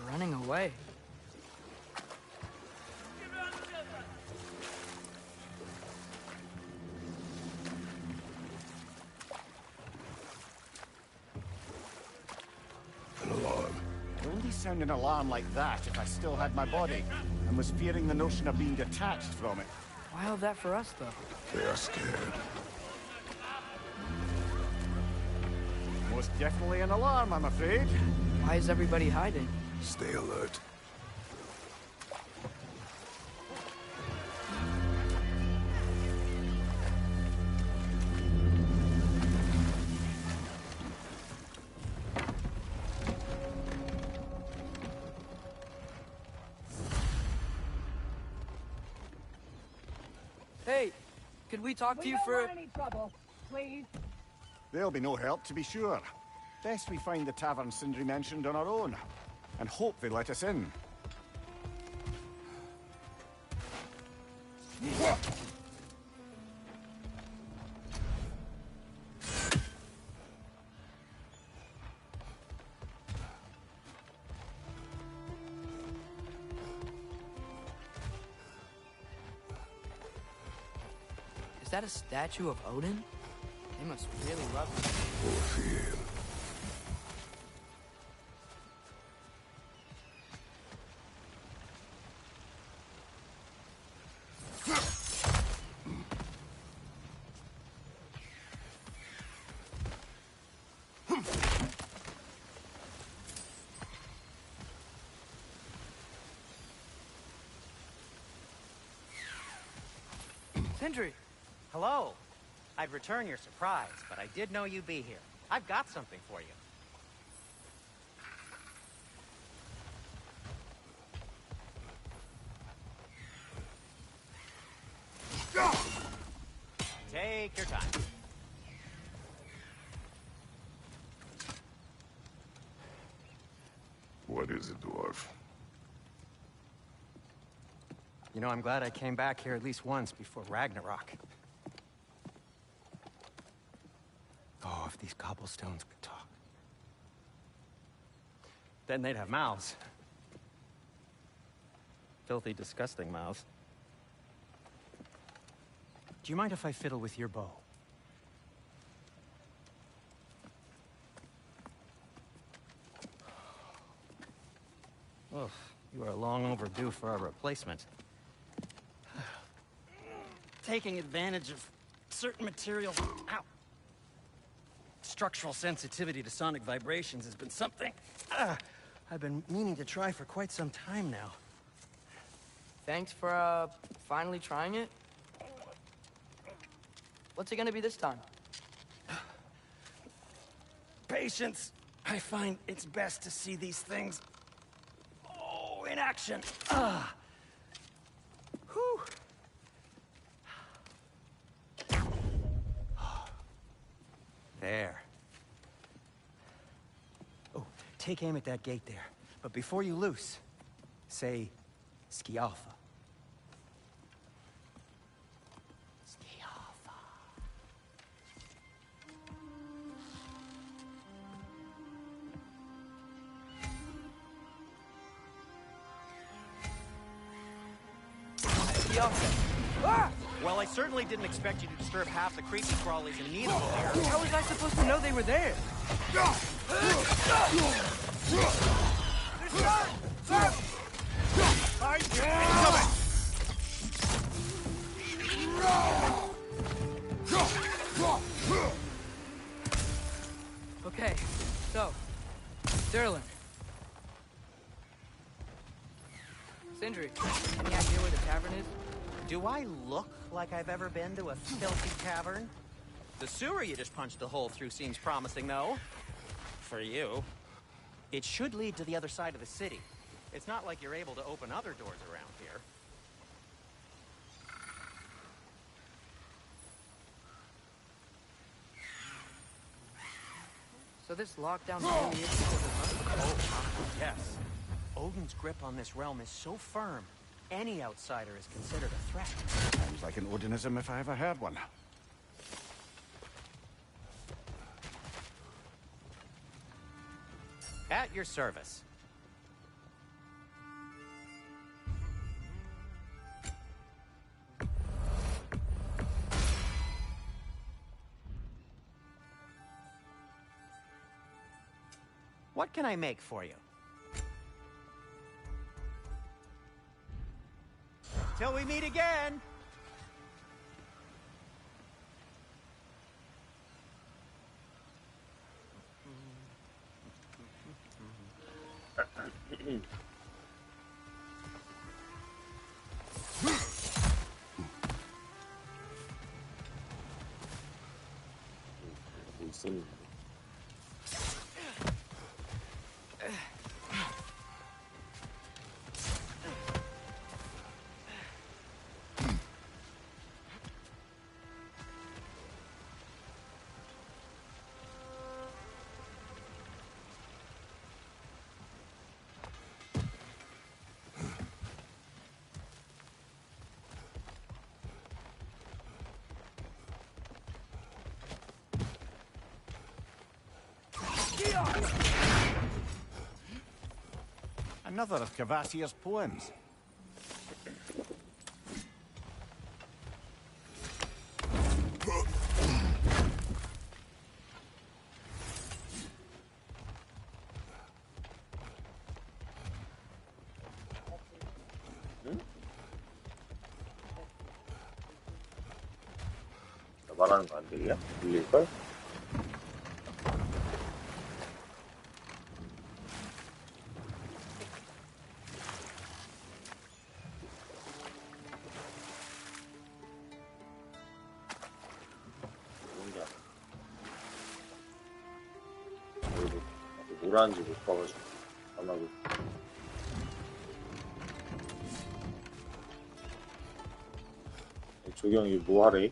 running away. An alarm. I'd only sound an alarm like that if I still had my body, and was fearing the notion of being detached from it. Why all that for us, though? They are scared. Most definitely an alarm, I'm afraid. Why is everybody hiding? Stay alert. Hey, could we talk to you for... any trouble, please. There'll be no help, to be sure. Best we find the tavern Sindri mentioned on our own, and hope they let us in. Is that a statue of Odin? They must really love him. Poor Fiel. Sindri! Hello. I'd return your surprise, but I did know you'd be here. I've got something for you. Take your time. What is it, dwarf? You know, I'm glad I came back here at least once before Ragnarok. Oh, if these cobblestones could talk. Then they'd have mouths. Filthy, disgusting mouths. Do you mind if I fiddle with your bow? Oof, you are long overdue for a replacement. Taking advantage of certain materials. Ow! Structural sensitivity to sonic vibrations has been something I've been meaning to try for quite some time now. Thanks for, finally trying it. What's it gonna be this time? Patience. I find it's best to see these things, in action. Whew. There. Oh, take aim at that gate there. But before you loose, say, Skialfa. Skialfa. Ah! Well, I certainly didn't expect you to disturb half the creepy crawlies in Needle here. How was I supposed to know they were there? Okay, so, Sterling. Sindri, any idea where the tavern is? Do I look like I've ever been to a filthy tavern? The sewer you just punched a hole through seems promising, though. For you. It should lead to the other side of the city. It's not like you're able to open other doors around here. So this lockdown really is because of us? Oh, yes. Odin's grip on this realm is so firm, any outsider is considered a threat. Sounds like an Odinism if I ever heard one. At your service. What can I make for you? Till we meet again! 무슨 Another of Cavassier's poems. 나 말하는 거 안 들려? 들릴걸? 뭐라는지 못 봐가지고 안 하고. 조경이 뭐 하래?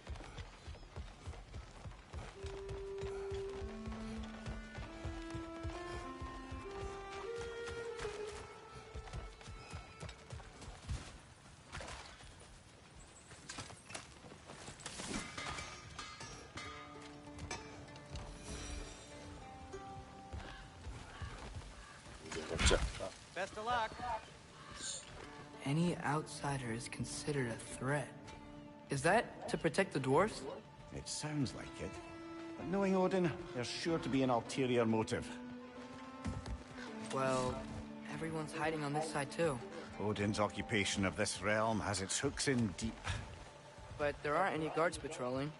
Best of luck. Any outsider is considered a threat. Is that to protect the dwarves? It sounds like it. But knowing Odin, there's sure to be an ulterior motive. Well, everyone's hiding on this side too. Odin's occupation of this realm has its hooks in deep. But there aren't any guards patrolling.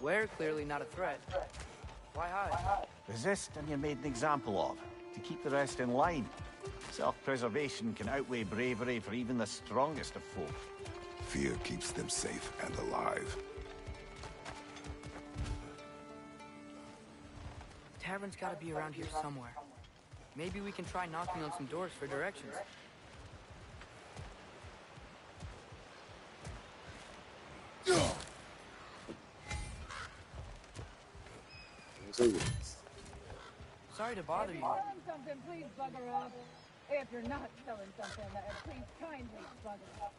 We're clearly not a threat. Why hide? Resist and you're made an example of, to keep the rest in line. Self-preservation can outweigh bravery for even the strongest of folk. Fear keeps them safe and alive. Tavern's gotta be around here somewhere. Maybe we can try knocking on some doors for directions. Sorry to bother you. Selling something, please bugger off. If you're not selling something, please kindly bugger off.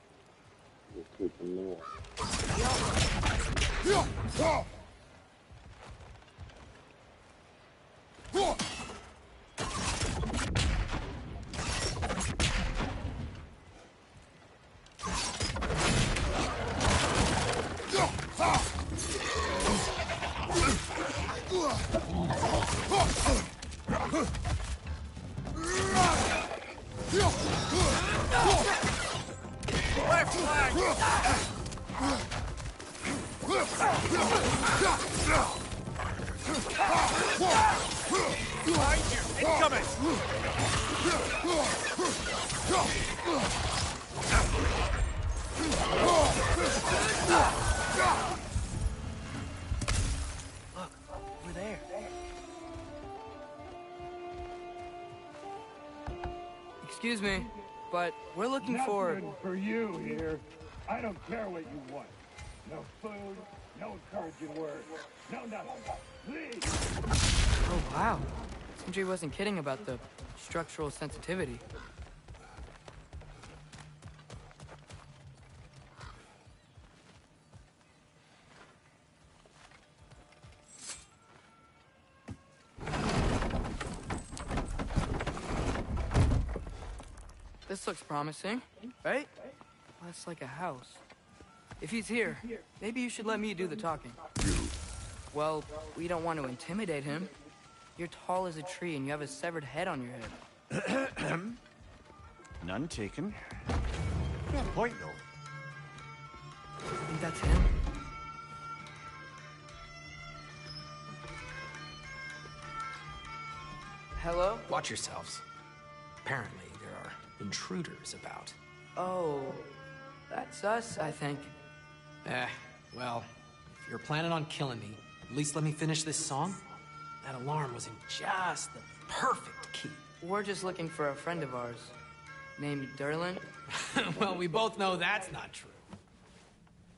Over there. Excuse me, but we're looking for... Nothing for you here. I don't care what you want. No food, no encouraging words, no nothing. Please. Oh, wow. Sindri wasn't kidding about the structural sensitivity. This looks promising, right? Well, that's like a house. If he's here, maybe you should let me do the talking. Well, we don't want to intimidate him. You're tall as a tree and you have a severed head on your head. None taken. Fair point, though. Think that's him? Hello? Watch yourselves. Apparently, there are intruders about. Oh, that's us, I think. Well, if you're planning on killing me, at least let me finish this song. That alarm was in just the perfect key. We're just looking for a friend of ours, named Durlin. Well, we both know that's not true.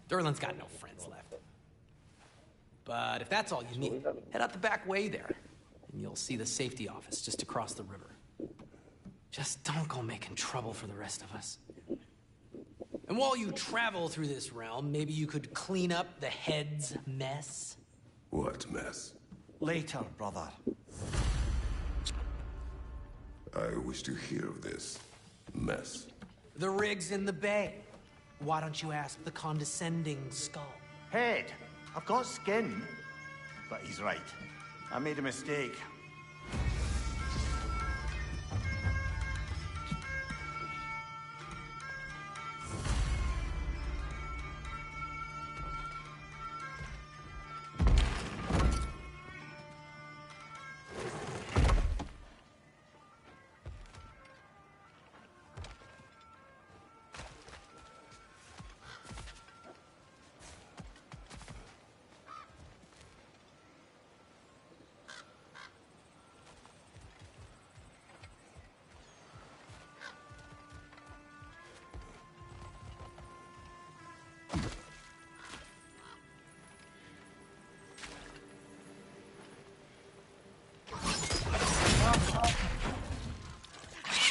Durlin's got no friends left. But if that's all you need, head out the back way there, and you'll see the safety office just across the river. Just don't go making trouble for the rest of us. And while you travel through this realm, maybe you could clean up the head's mess? What mess? Later, brother. I wish to hear of this mess. The rig's in the bay. Why don't you ask the condescending skull? Head. I've got skin. But he's right. I made a mistake.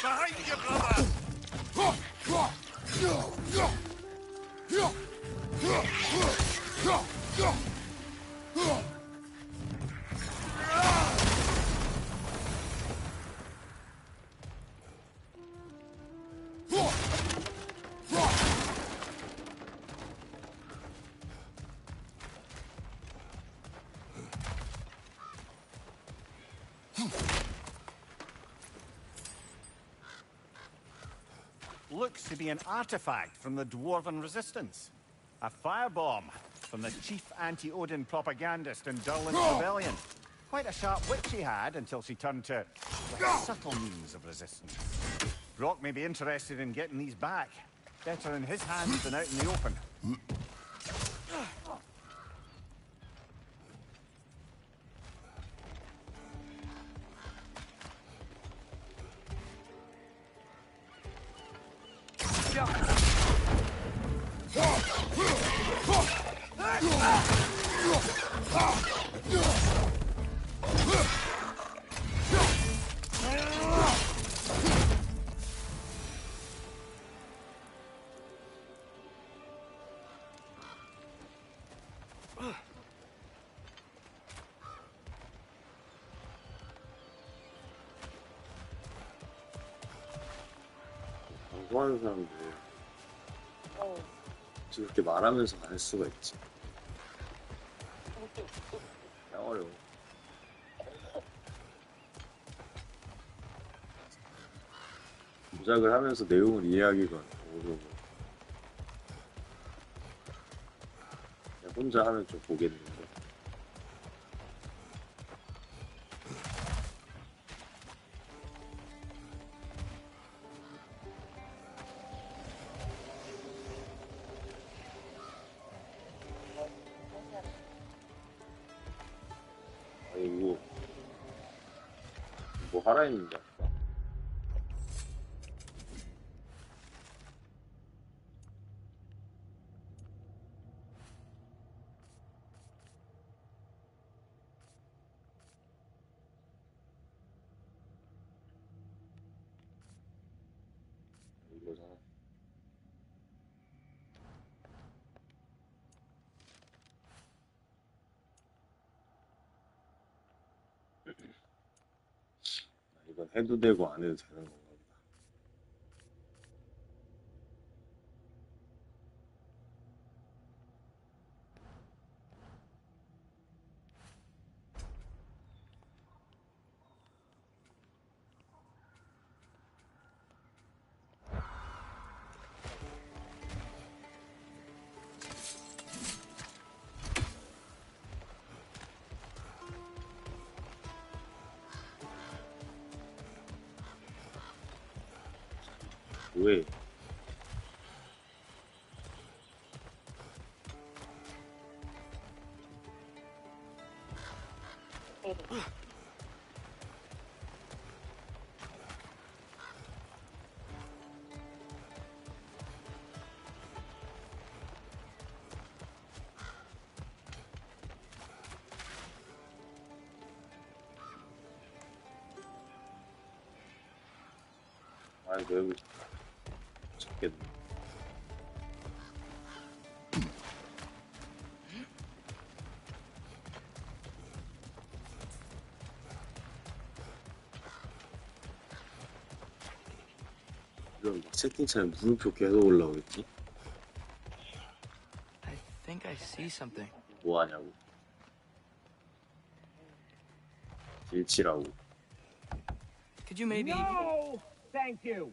Behind you, brother! looks to be an artifact from the Dwarven Resistance. A firebomb from the chief anti-Odin propagandist in Durland's rebellion. Quite a sharp wit she had until she turned to subtle means of resistance. Brock may be interested in getting these back. Better in his hands than out in the open. 방송하는 사람들 저렇게 말하면서 안 할 수가 있지. 그냥 어려워. 조작을 하면서 내용을 이해하기가 어려워. 그냥 혼자 하면 좀 보겠는데. 아이고, 뭐 하라 했는데. 이거잖아. 이건 해도 되고 안 해도 되는 건가 보다. 왜? 아이고, 여기 찾겠네. 이런 막 채팅창에 물음표 계속 올라오겠지? I think I see something. 뭐 하냐고. 일치라고. Could you maybe... No! Thank you.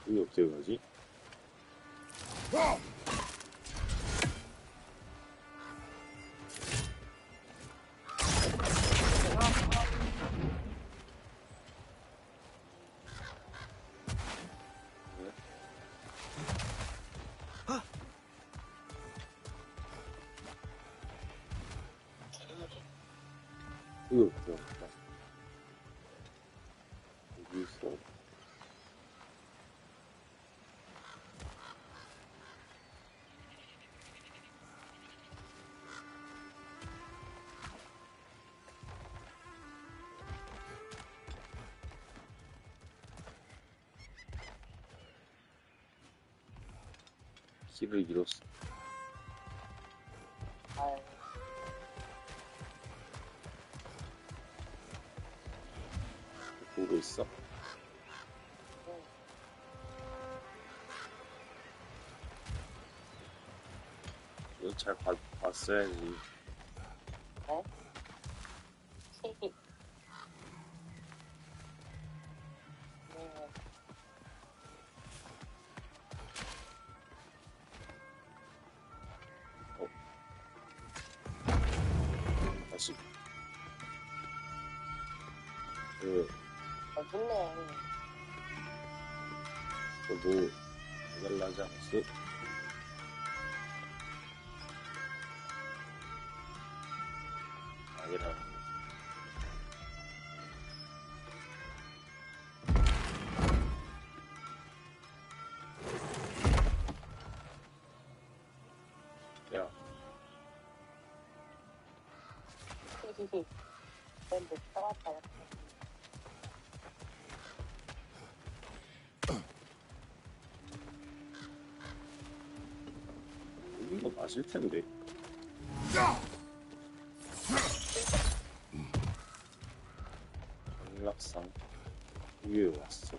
이게 어떻게 가지? 이거 어떻게 갈까? 여기 있어. 길을 잃었어. 보고 있어? 이거 잘 봤어야지. 어? 다시. 어딨네. 저도 해달라지 않았어? 아니라. 야, 넌못 따라왔다. 이거 맞을 텐데. 안락상 위에 왔어.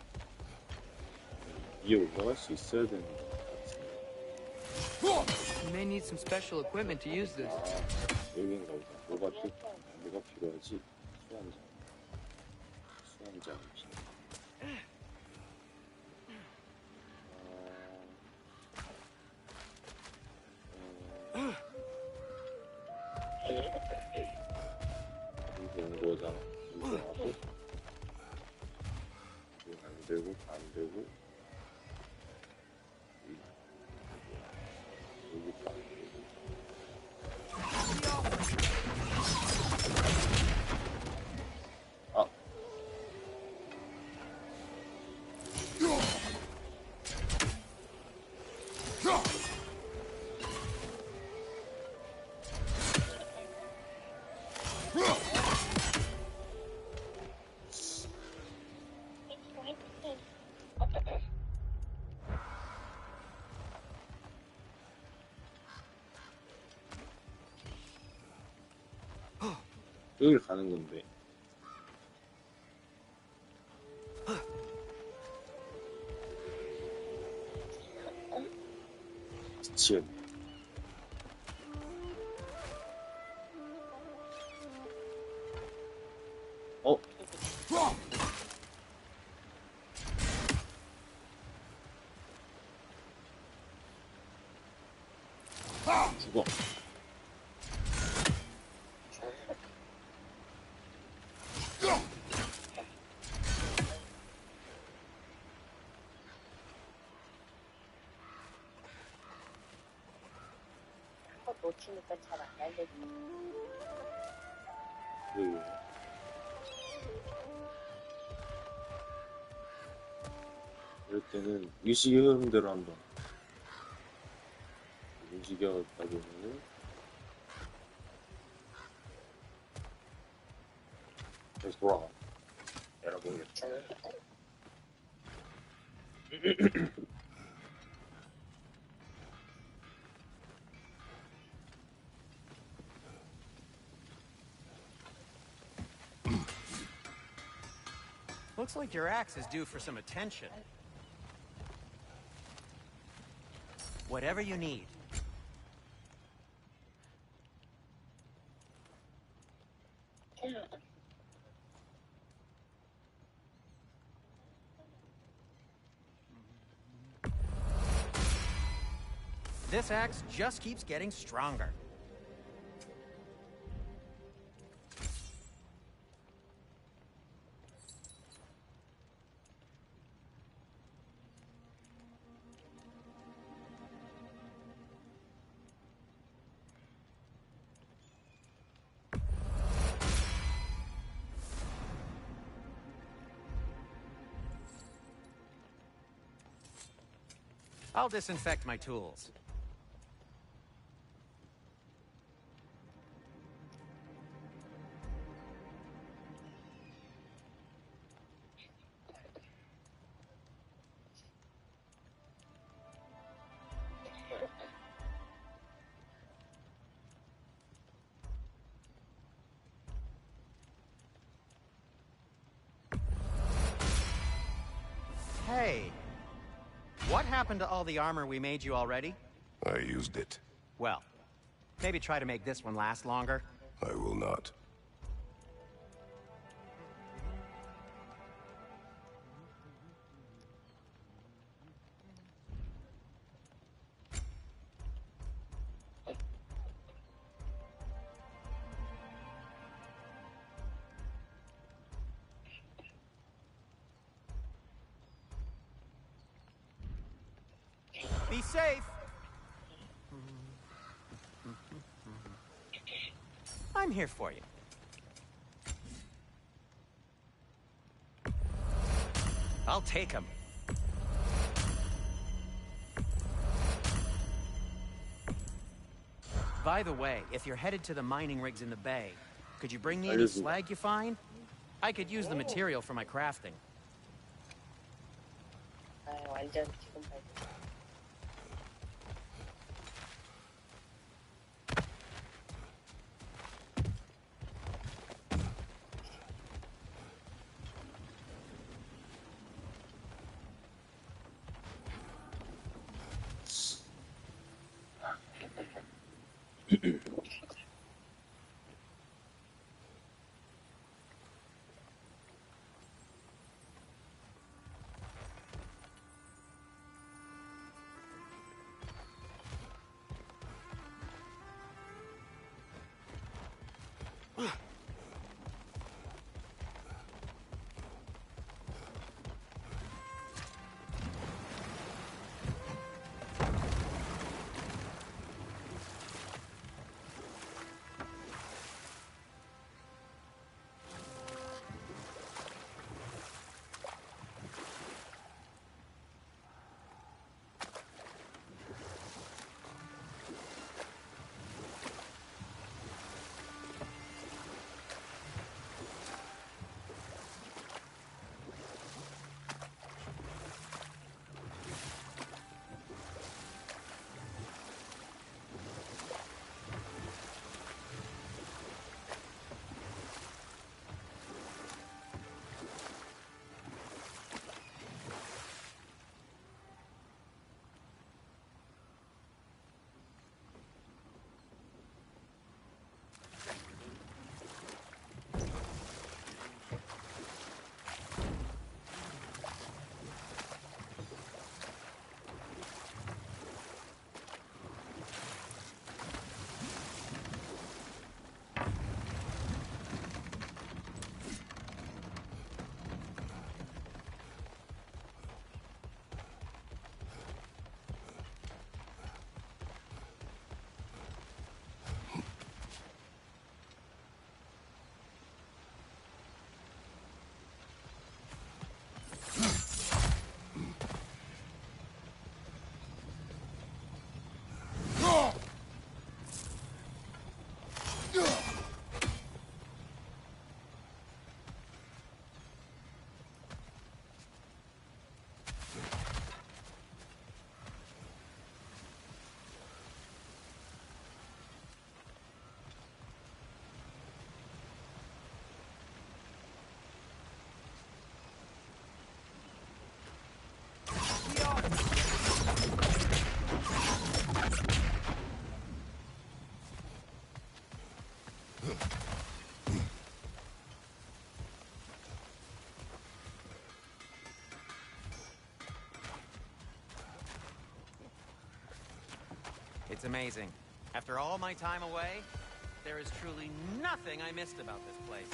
위에 올라갈 수 있어야 되는 것 같은데. You may need some special equipment to use this. 여긴가 보다. 뭐가 필요하지? 수환장. 수환장이지. 이거 온 거잖아. 이거 하고. 이거 안 되고, 안 되고. 여기 딱. 아. 여길 가는 건데. 미치겠네. 어? 죽어. 한번 놓치니까 잘 안 날리지. 왜? 이럴 때는 의식의 흐름대로 한번 움직였다 보면은 다시 돌아가. 알아보겠다. Looks like your axe is due for some attention. Whatever you need. This axe just keeps getting stronger. I'll disinfect my tools. Hey, what happened to all the armor we made you already? I used it. Well, maybe try to make this one last longer. I will not. Be safe! I'm here for you. I'll take him. By the way, if you're headed to the mining rigs in the bay, could you bring me any slag you find? I could use the material for my crafting. 아, 완전 지금 봐야 돼. It's amazing. After all my time away, there is truly nothing I missed about this place.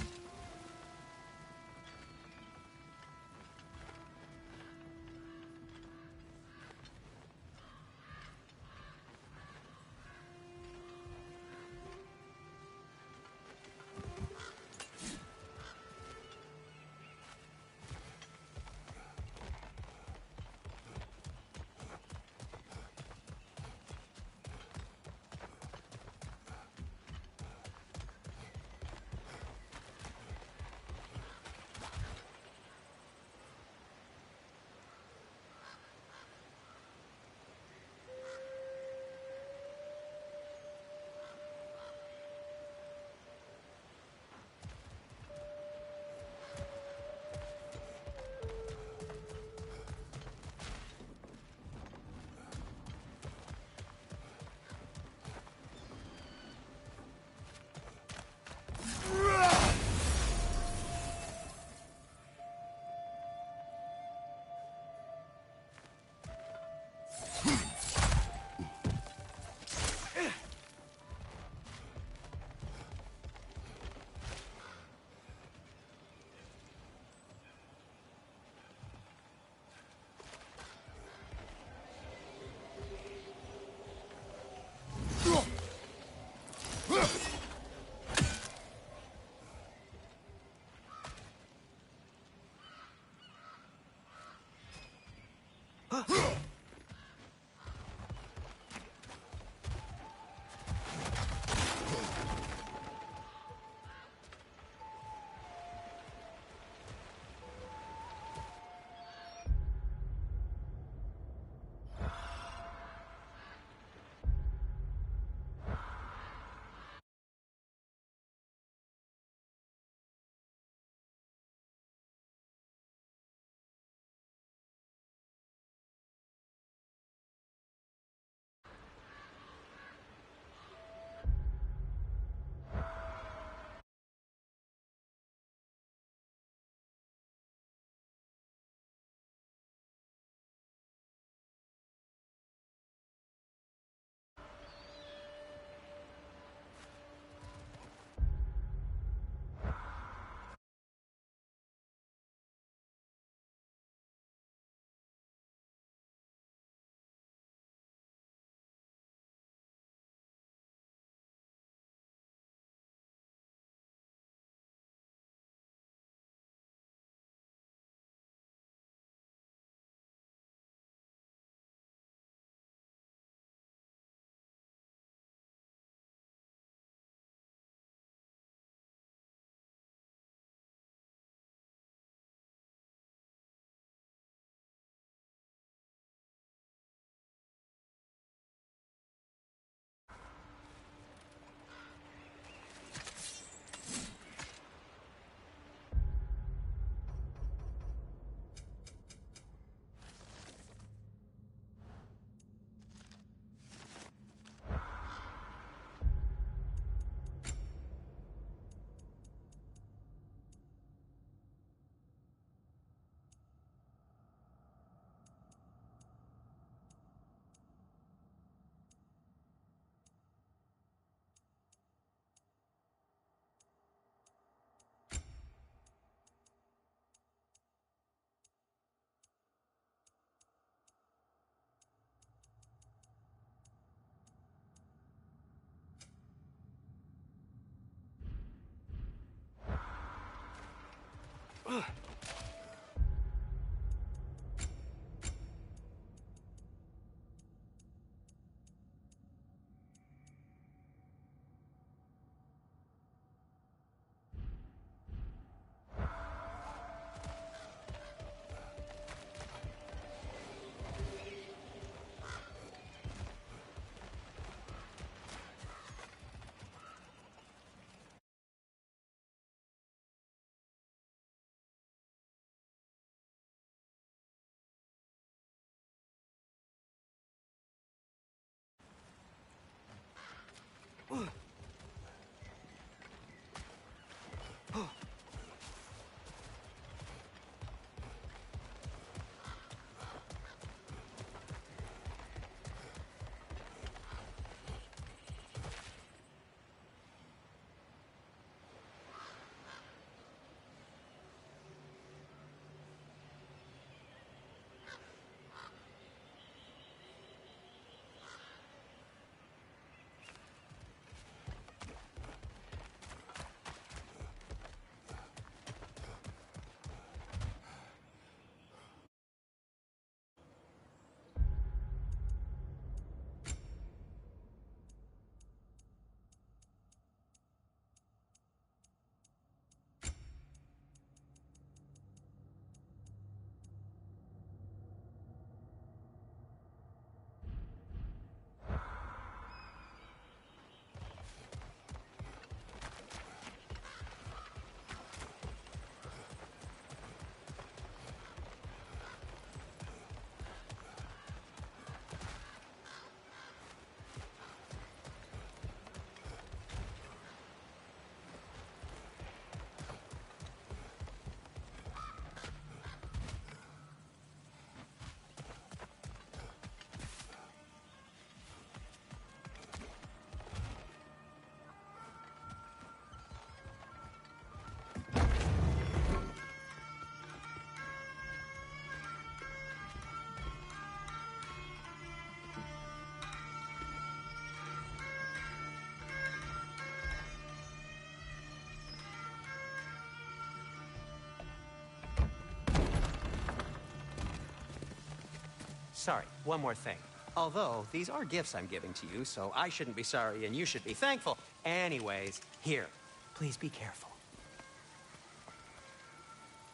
sorry, one more thing. Although, these are gifts I'm giving to you, so I shouldn't be sorry and you should be thankful. Anyways, here, please be careful.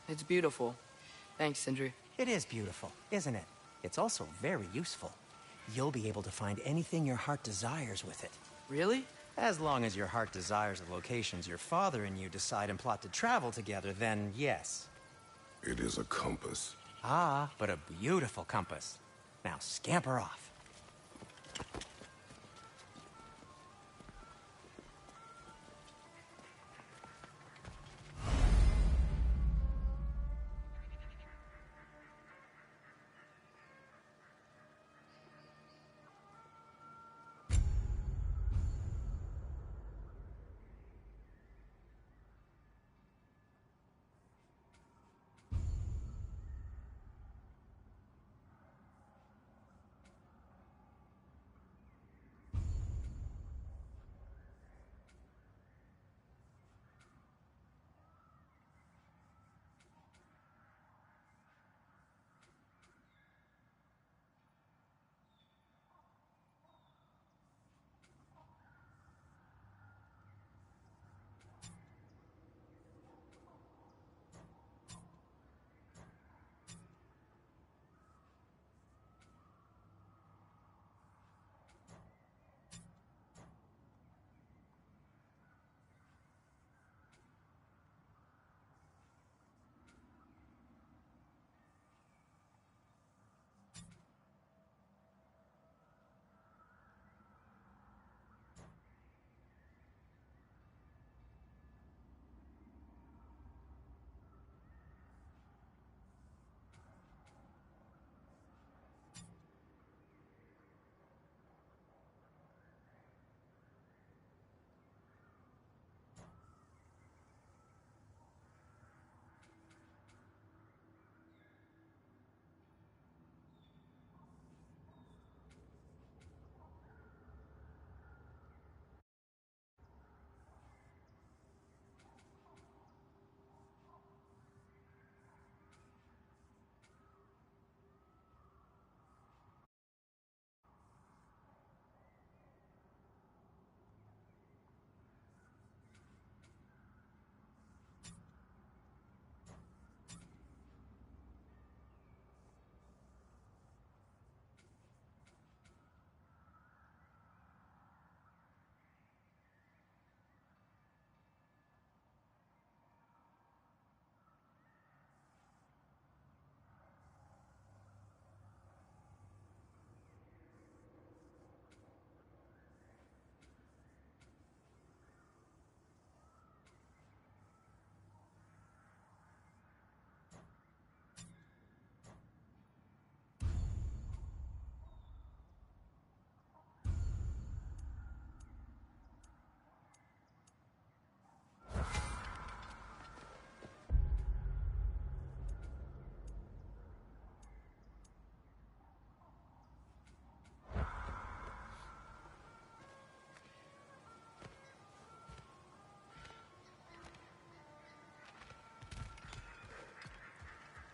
It's beautiful. Thanks, Sindri. It is beautiful, isn't it? It's also very useful. You'll be able to find anything your heart desires with it. Really? As long as your heart desires the locations your father and you decide and plot to travel together, then yes. It is a compass. Ah, but a beautiful compass. Now scamper off.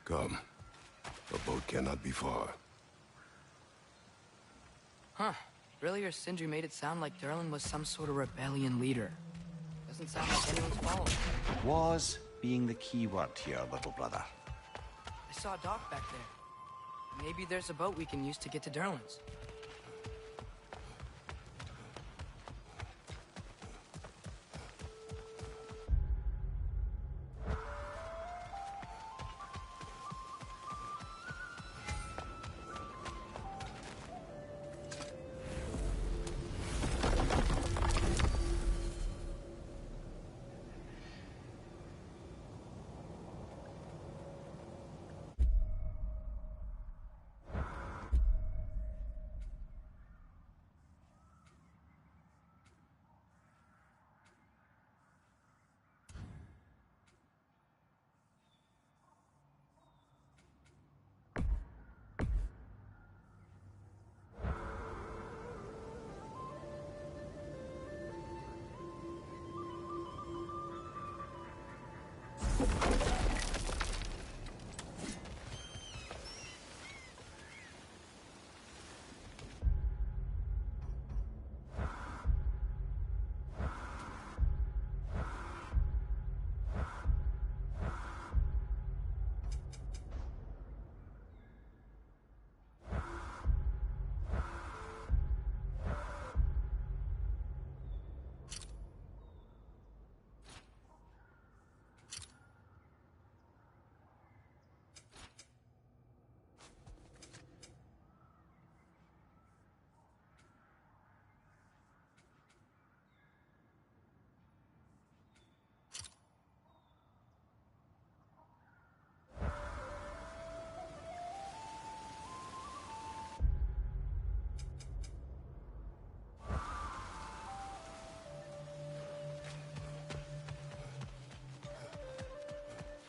Come. The boat cannot be far. Huh. Earlier, Sindri made it sound like Durlin was some sort of rebellion leader. Doesn't sound like anyone's following. Was being the key word here, little brother. I saw a dock back there. Maybe there's a boat we can use to get to Durlin's.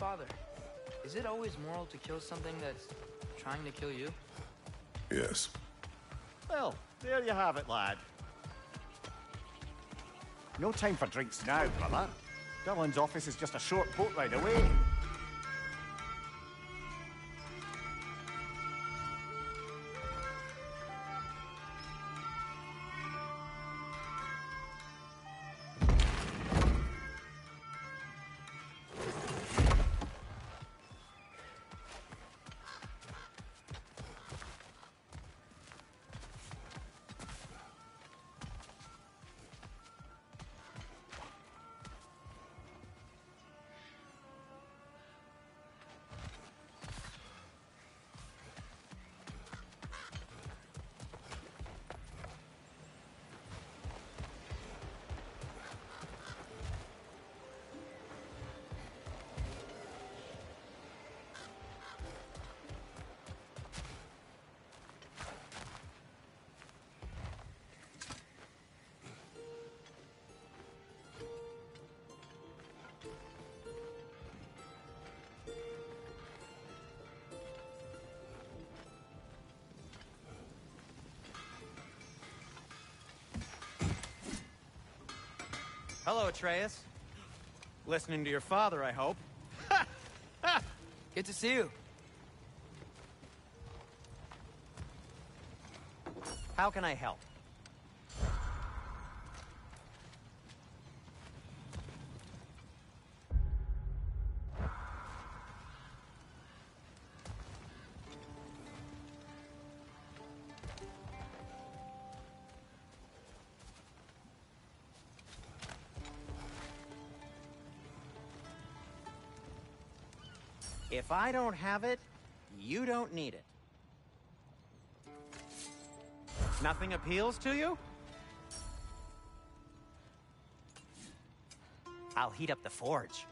Father, is it always moral to kill something that's trying to kill you? Yes. Well, there you have it, lad. No time for drinks now, brother. Dylan's office is just a short boat ride away. Hello, Atreus. Listening to your father, I hope. Good to see you. How can I help? If I don't have it, you don't need it. Nothing appeals to you? I'll heat up the forge.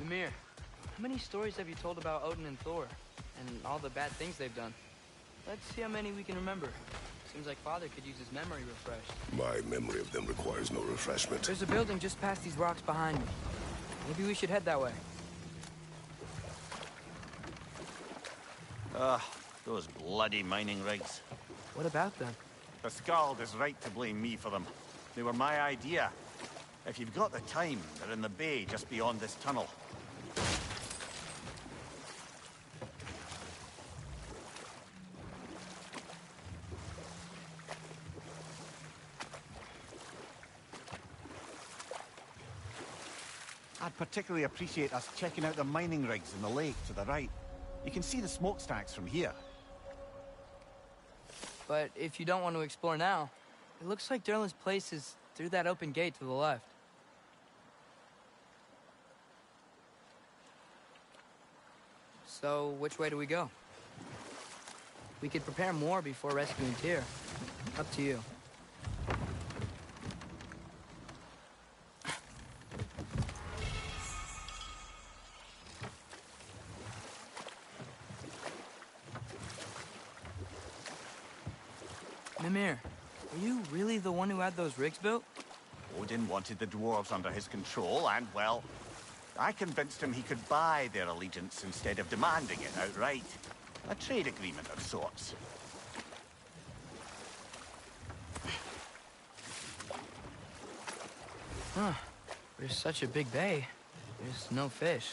Mimir, how many stories have you told about Odin and Thor? And all the bad things they've done? Let's see how many we can remember. Seems like Father could use his memory refreshed. My memory of them requires no refreshment. There's a building just past these rocks behind me. Maybe we should head that way. Those bloody mining rigs. What about them? The Skald is right to blame me for them. They were my idea. If you've got the time, they're in the bay just beyond this tunnel. I'd particularly appreciate us checking out the mining rigs in the lake to the right. You can see the smokestacks from here. But if you don't want to explore now, it looks like Derlin's place is through that open gate to the left. So, which way do we go? We could prepare more before rescuing Tyr. Up to you. Mimir, Are you really the one who had those rigs built? Odin wanted the dwarves under his control, and, well, I convinced him he could buy their allegiance instead of demanding it outright. A trade agreement of sorts. Huh. There's such a big bay. There's no fish.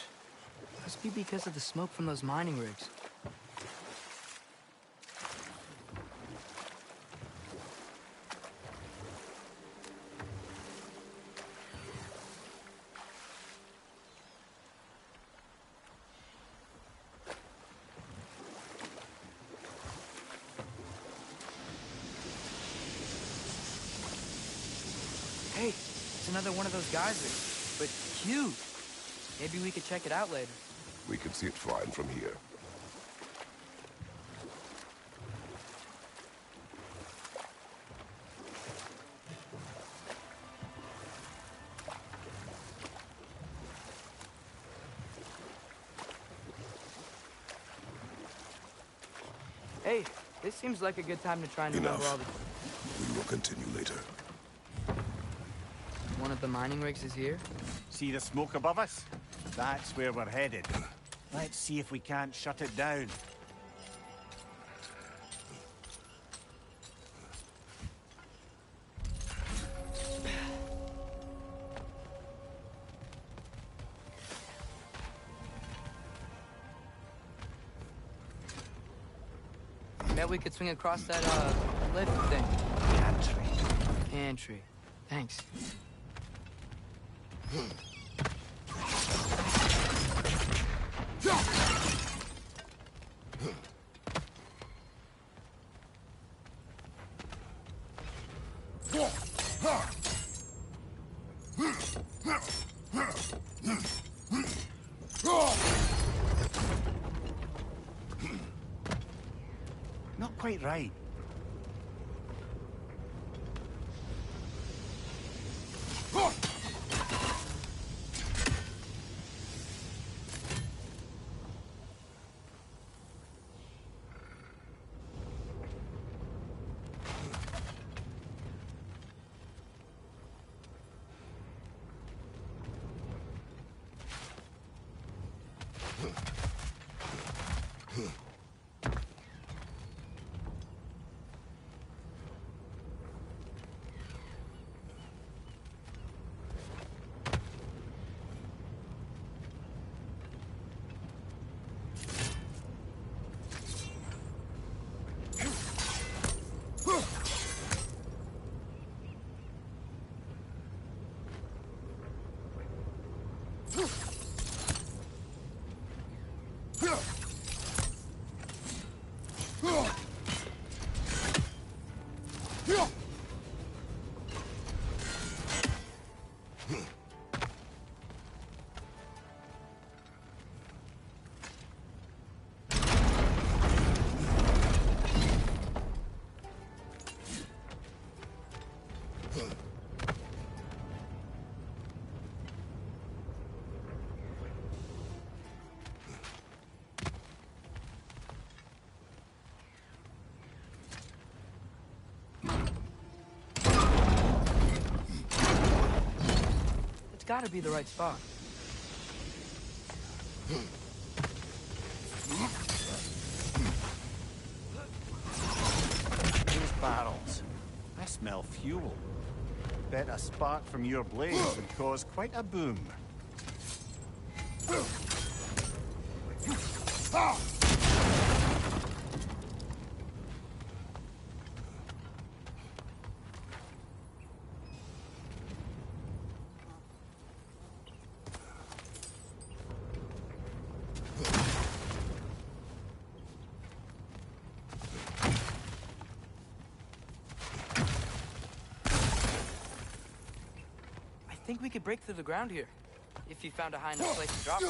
Must be because of the smoke from those mining rigs. Hey, it's another one of those geysers, but huge. Maybe we could check it out later. We can see it fine from here. Hey, this seems like a good time to try and remember all the... We will continue later. One of the mining rigs is here? See the smoke above us? That's where we're headed. Let's see if we can't shut it down. Bet we could swing across that, lift thing. Gantry. Pantry. Thanks. Not quite right. It's gotta be the right spot. Those barrels. I smell fuel. Bet a spark from your blades would cause quite a boom. I think we could break through the ground here, if you found a high enough place to drop it.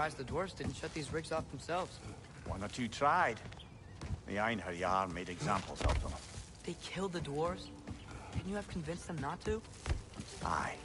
Surprised the dwarves didn't shut these rigs off themselves. One or two tried. The Einherjar made examples of them. They killed the dwarves? Couldn't you have convinced them not to? Aye.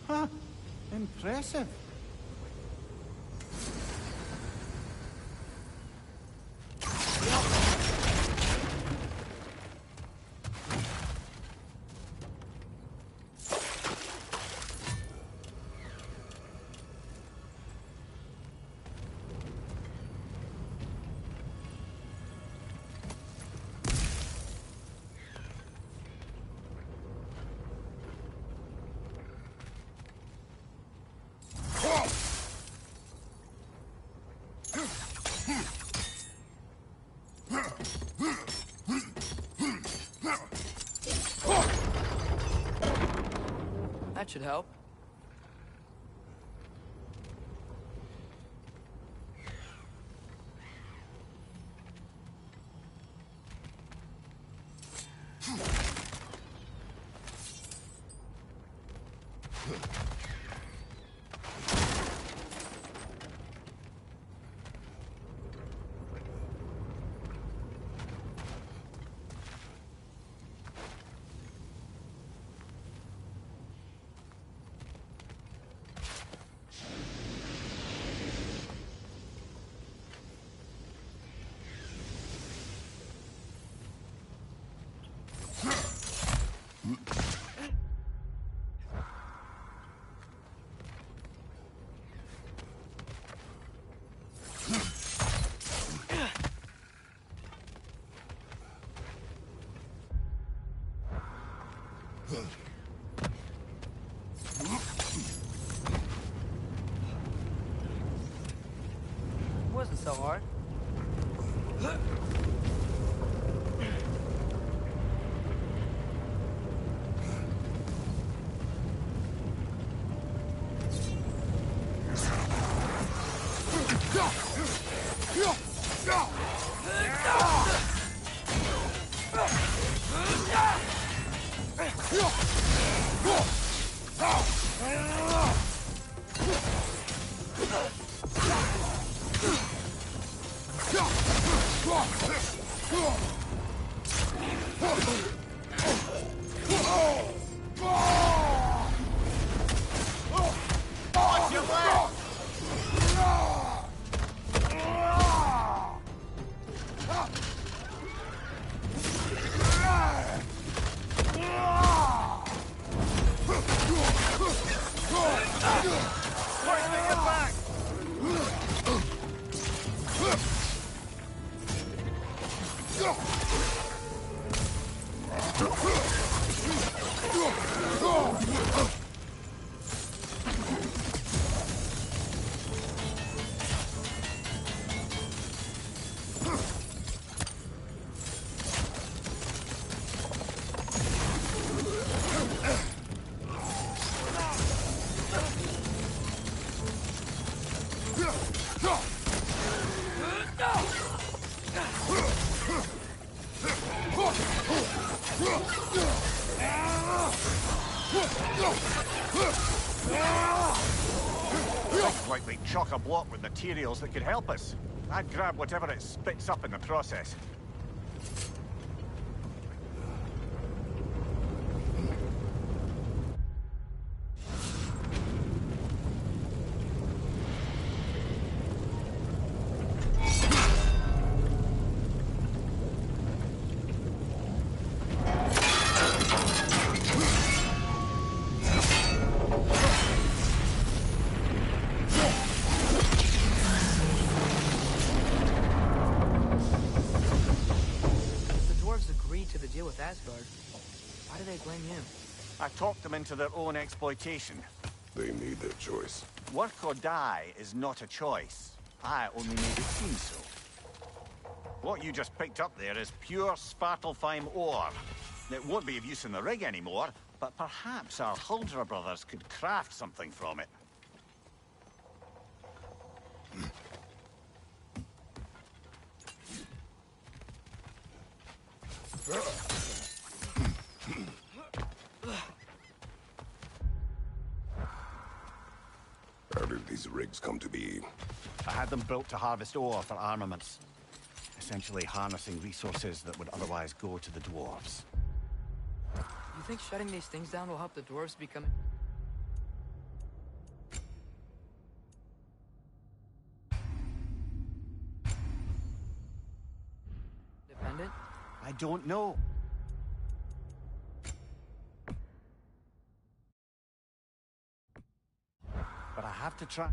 Huh? Impressive. That should help. Wasn't so hard. Looks like they chock a block with materials that could help us. I'd grab whatever it spits up in the process. With Asgard. Why do they blame him? I talked them into their own exploitation. They made their choice. Work or die is not a choice. I only made it seem so. What you just picked up there is pure Svartalfheim ore. It won't be of use in the rig anymore, but perhaps our Huldra brothers could craft something from it. these rigs come to be? I had them built to harvest ore for armaments. Essentially harnessing resources that would otherwise go to the dwarves. You think shutting these things down will help the dwarves become... independent? I don't know. But I have to try.